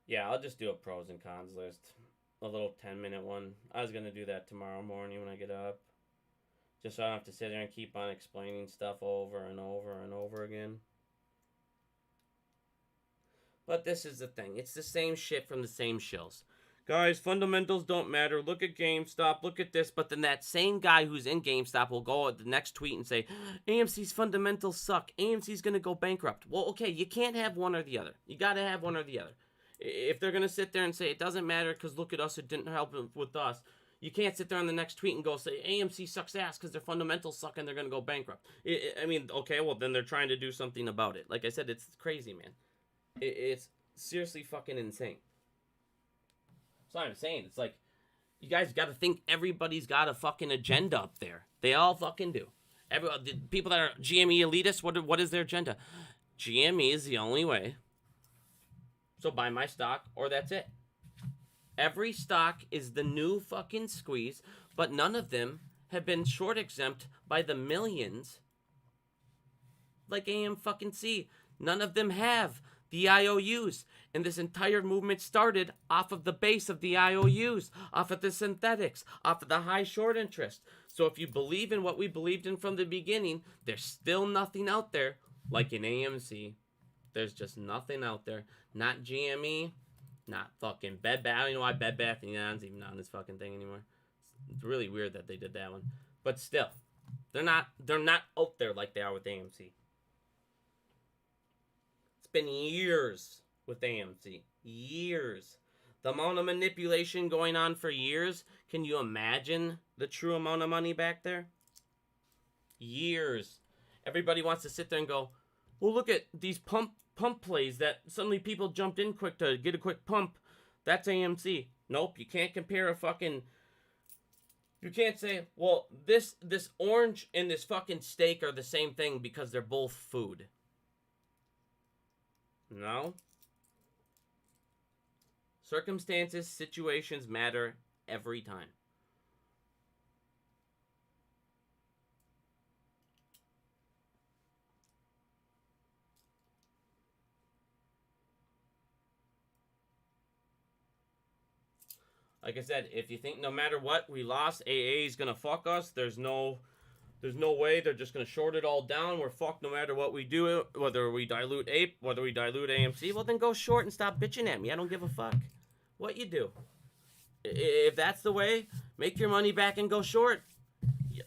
Yeah, I'll just do a pros and cons list. A little 10-minute one. I was going to do that tomorrow morning when I get up. Just so I don't have to sit there and keep on explaining stuff over and over and over again. But this is the thing. It's the same shit from the same shills. Guys, fundamentals don't matter. Look at GameStop. Look at this. But then that same guy who's in GameStop will go at the next tweet and say, AMC's fundamentals suck. AMC's going to go bankrupt. Well, okay, you can't have one or the other. You got to have one or the other. If they're going to sit there and say, it doesn't matter because look at us, it didn't help with us. You can't sit there on the next tweet and go say, AMC sucks ass because their fundamentals suck and they're going to go bankrupt. I mean, okay, well, then they're trying to do something about it. Like I said, it's crazy, man. It's seriously fucking insane. That's what I'm saying. It's like, you guys got to think everybody's got a fucking agenda up there. They all fucking do. The people that are GME elitists, what is their agenda? GME is the only way. So buy my stock or that's it. Every stock is the new fucking squeeze, but none of them have been short exempt by the millions like AMC. None of them have the IOUs. And this entire movement started off of the base of the IOUs, off of the synthetics, off of the high short interest. So if you believe in what we believed in from the beginning, there's still nothing out there like in AMC. There's just nothing out there. Not GME. Not fucking Bed Bath. I don't know why Bed Bath & Beyond's even on this fucking thing anymore. It's really weird that they did that one. But still, they're not out there like they are with AMC. It's been years with AMC. Years. The amount of manipulation going on for years. Can you imagine the true amount of money back there? Years. Everybody wants to sit there and go, well, look at these pump plays that suddenly people jumped in quick to get a quick pump. That's AMC. Nope, you can't compare a fucking... You can't say, well, this orange and this fucking steak are the same thing because they're both food. No. Circumstances, situations matter every time. Like I said, if you think no matter what we lost, AA is gonna fuck us. There's no way they're just gonna short it all down. We're fucked no matter what we do. Whether we dilute APE, whether we dilute AMC, well then go short and stop bitching at me. I don't give a fuck what you do. If that's the way, make your money back and go short.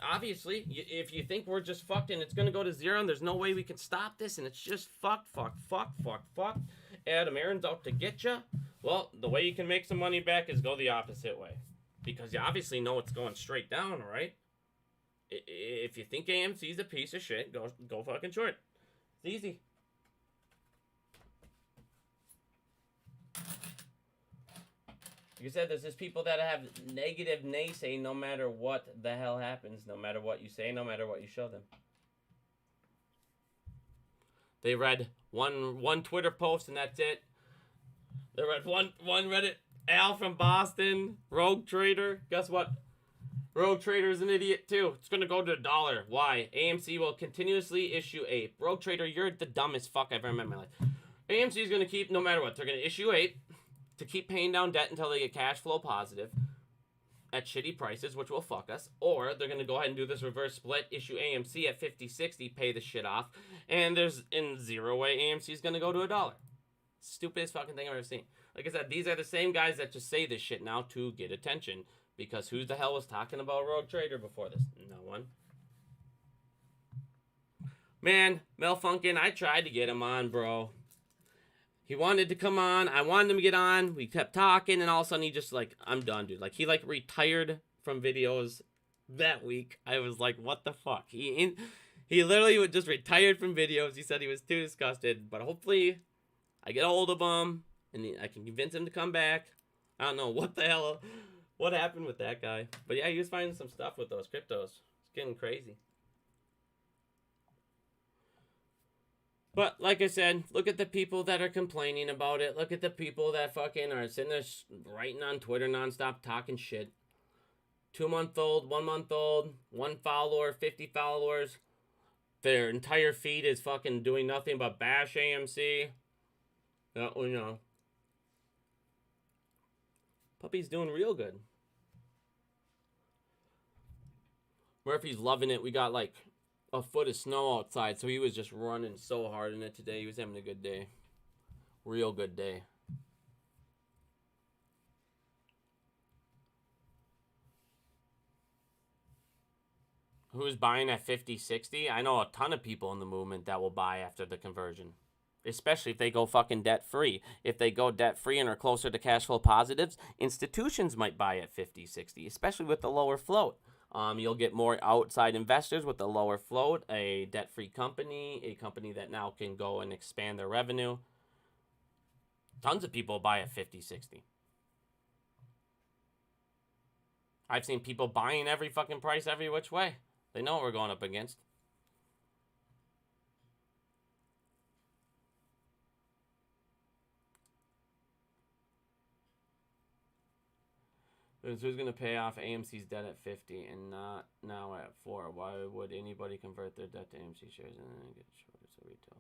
Obviously, if you think we're just fucked and it's gonna go to zero and there's no way we can stop this and it's just fucked. Adam Aaron's out to get you. Well, the way you can make some money back is go the opposite way. Because you obviously know it's going straight down, right? If you think AMC's a piece of shit, go fucking short. It's easy. Like I said, there's just people that have negative naysay no matter what the hell happens, no matter what you say, no matter what you show them. They read one Twitter post and that's it. They read one Reddit. Al from Boston, Rogue Trader. Guess what? Rogue Trader is an idiot too. It's gonna go to $1. Why? AMC will continuously issue APE. Rogue Trader, you're the dumbest fuck I've ever met in my life. AMC is gonna keep, no matter what, they're gonna issue APE to keep paying down debt until they get cash flow positive at shitty prices, which will fuck us. Or they're gonna go ahead and do this reverse split, issue AMC at 50-60, pay the shit off, and there's in zero way AMC is gonna go to $1. Stupidest fucking thing I've ever seen. Like I said, these are the same guys that just say this shit now to get attention. Because who the hell was talking about Rogue Trader before this? No one. Man, Mel Funkin, I tried to get him on, bro. He wanted to come on. I wanted him to get on. We kept talking, and all of a sudden he just like, I'm done, dude. Like, he like retired from videos that week. I was like, what the fuck? He literally just retired from videos. He said he was too disgusted. But hopefully I get a hold of him, and I can convince him to come back. I don't know what the hell, what happened with that guy. But yeah, he was finding some stuff with those cryptos. It's getting crazy. But like I said, look at the people that are complaining about it. Look at the people that fucking are sitting there writing on Twitter nonstop talking shit. 2-month-old, 1-month-old, 1 follower, 50 followers. Their entire feed is fucking doing nothing but bash AMC. You know. Puppy's doing real good. Murphy's loving it. We got like a foot of snow outside, so he was just running so hard in it today. He was having a good day. Real good day. Who's buying at 50, 60? I know a ton of people in the movement that will buy after the conversion. Especially if they go fucking debt-free. If they go debt-free and are closer to cash flow positives, institutions might buy at 50, 60, especially with the lower float. You'll get more outside investors with a lower float, a debt-free company, a company that now can go and expand their revenue. Tons of people buy at 50, 60. I've seen people buying every fucking price every which way. They know what we're going up against. Who's going to pay off AMC's debt at 50 and not now at 4? Why would anybody convert their debt to AMC shares and then get shorted? So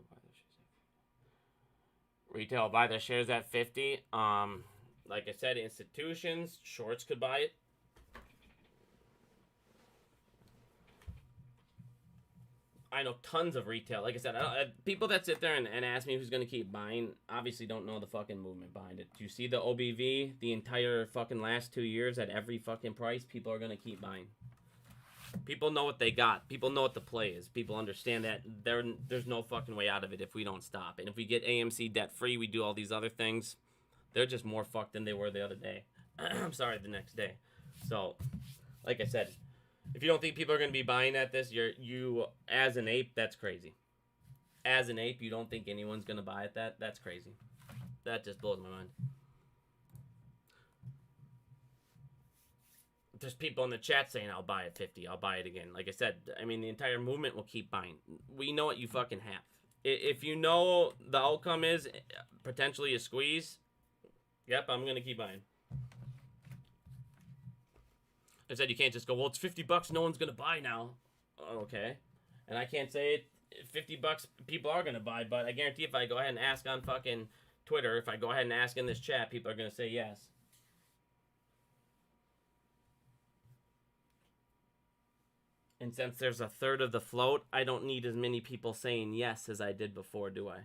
retail buy their shares at 50. Like I said, institutions, shorts could buy it. I know tons of retail. Like I said, people that sit there and ask me who's going to keep buying obviously don't know the fucking movement behind it. Do you see the OBV the entire fucking last 2 years at every fucking price? People are going to keep buying. People know what they got. People know what the play is. People understand that there's no fucking way out of it if we don't stop. And if we get AMC debt-free, we do all these other things, they're just more fucked than they were the other day. I'm sorry, the next day. So, like I said, if you don't think people are going to be buying at this, you as an ape, that's crazy. As an ape, you don't think anyone's going to buy at that? That's crazy. That just blows my mind. There's people in the chat saying, I'll buy at 50. I'll buy it again. Like I said, I mean, the entire movement will keep buying. We know what you fucking have. If you know the outcome is potentially a squeeze, yep, I'm going to keep buying. I said you can't just go, well, it's $50, no one's going to buy now. Okay. And I can't say it, $50 people are going to buy, but I guarantee if I go ahead and ask on fucking Twitter, if I go ahead and ask in this chat, people are going to say yes. And since there's a third of the float, I don't need as many people saying yes as I did before, do I?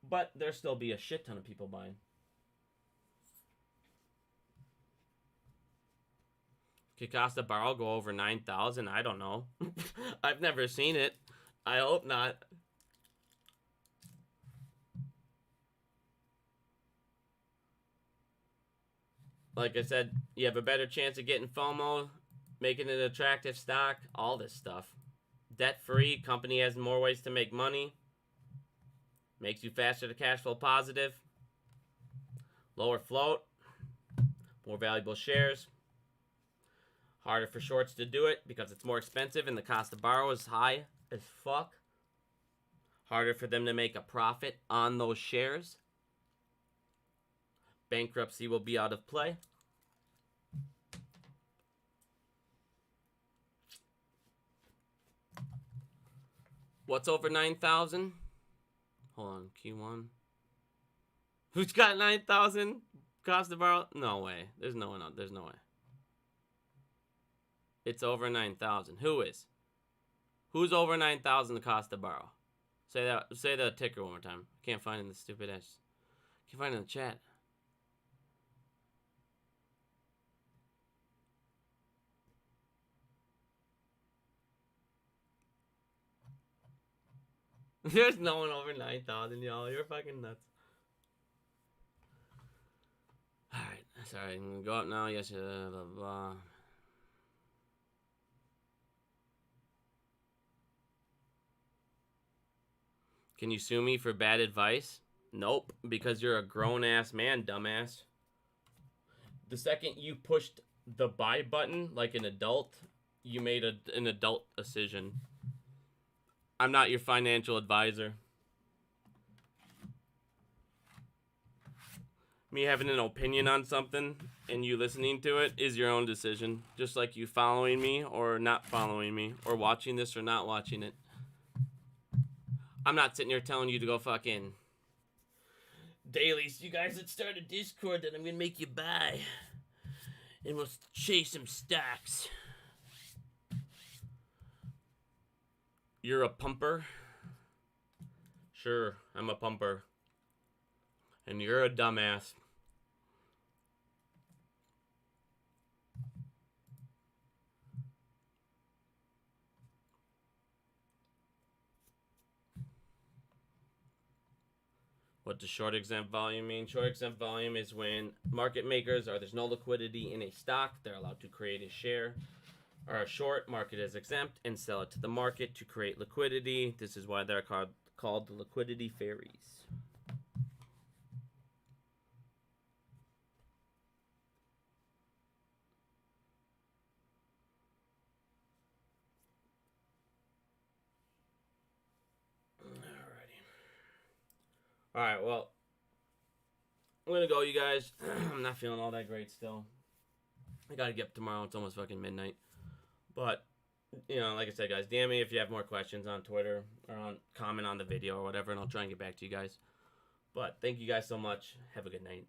But there'll still be a shit ton of people buying. Could Costa Barro go over 9,000? I don't know. I've never seen it. I hope not. Like I said, you have a better chance of getting FOMO, making an attractive stock, all this stuff. Debt-free, company has more ways to make money. Makes you faster to cash flow positive. Lower float. More valuable shares. Harder for shorts to do it because it's more expensive and the cost to borrow is high as fuck. Harder for them to make a profit on those shares. Bankruptcy will be out of play. What's over 9,000? Hold on, Q1. Who's got 9,000 cost to borrow? No way. There's no one. There's no way. It's over 9,000. Who is? Who's over 9,000 the cost to borrow? Say that. Say the ticker one more time. Can't find it in the stupid ass. Can't find it in the chat. There's no one over 9,000, y'all. You're fucking nuts. Alright, sorry. I'm gonna go up now. Yes, blah, blah. Can you sue me for bad advice? Nope, because you're a grown-ass man, dumbass. The second you pushed the buy button like an adult, you made an adult decision. I'm not your financial advisor. Me having an opinion on something and you listening to it is your own decision. Just like you following me or not following me, or watching this or not watching it. I'm not sitting here telling you to go fucking dailies. You guys, let's start a Discord that I'm gonna make you buy, and we'll chase some stocks. You're a pumper? Sure, I'm a pumper. And you're a dumbass. What does short exempt volume mean? Short exempt volume is when market makers there's no liquidity in a stock. They're allowed to create a share. Or a short market is exempt and sell it to the market to create liquidity. This is why they're called the liquidity fairies. Alright, well, I'm gonna go, you guys. I'm not feeling all that great still. I gotta get up tomorrow. It's almost fucking midnight. But, you know, like I said, guys, DM me if you have more questions on Twitter or comment on the video or whatever, and I'll try and get back to you guys. But thank you guys so much. Have a good night.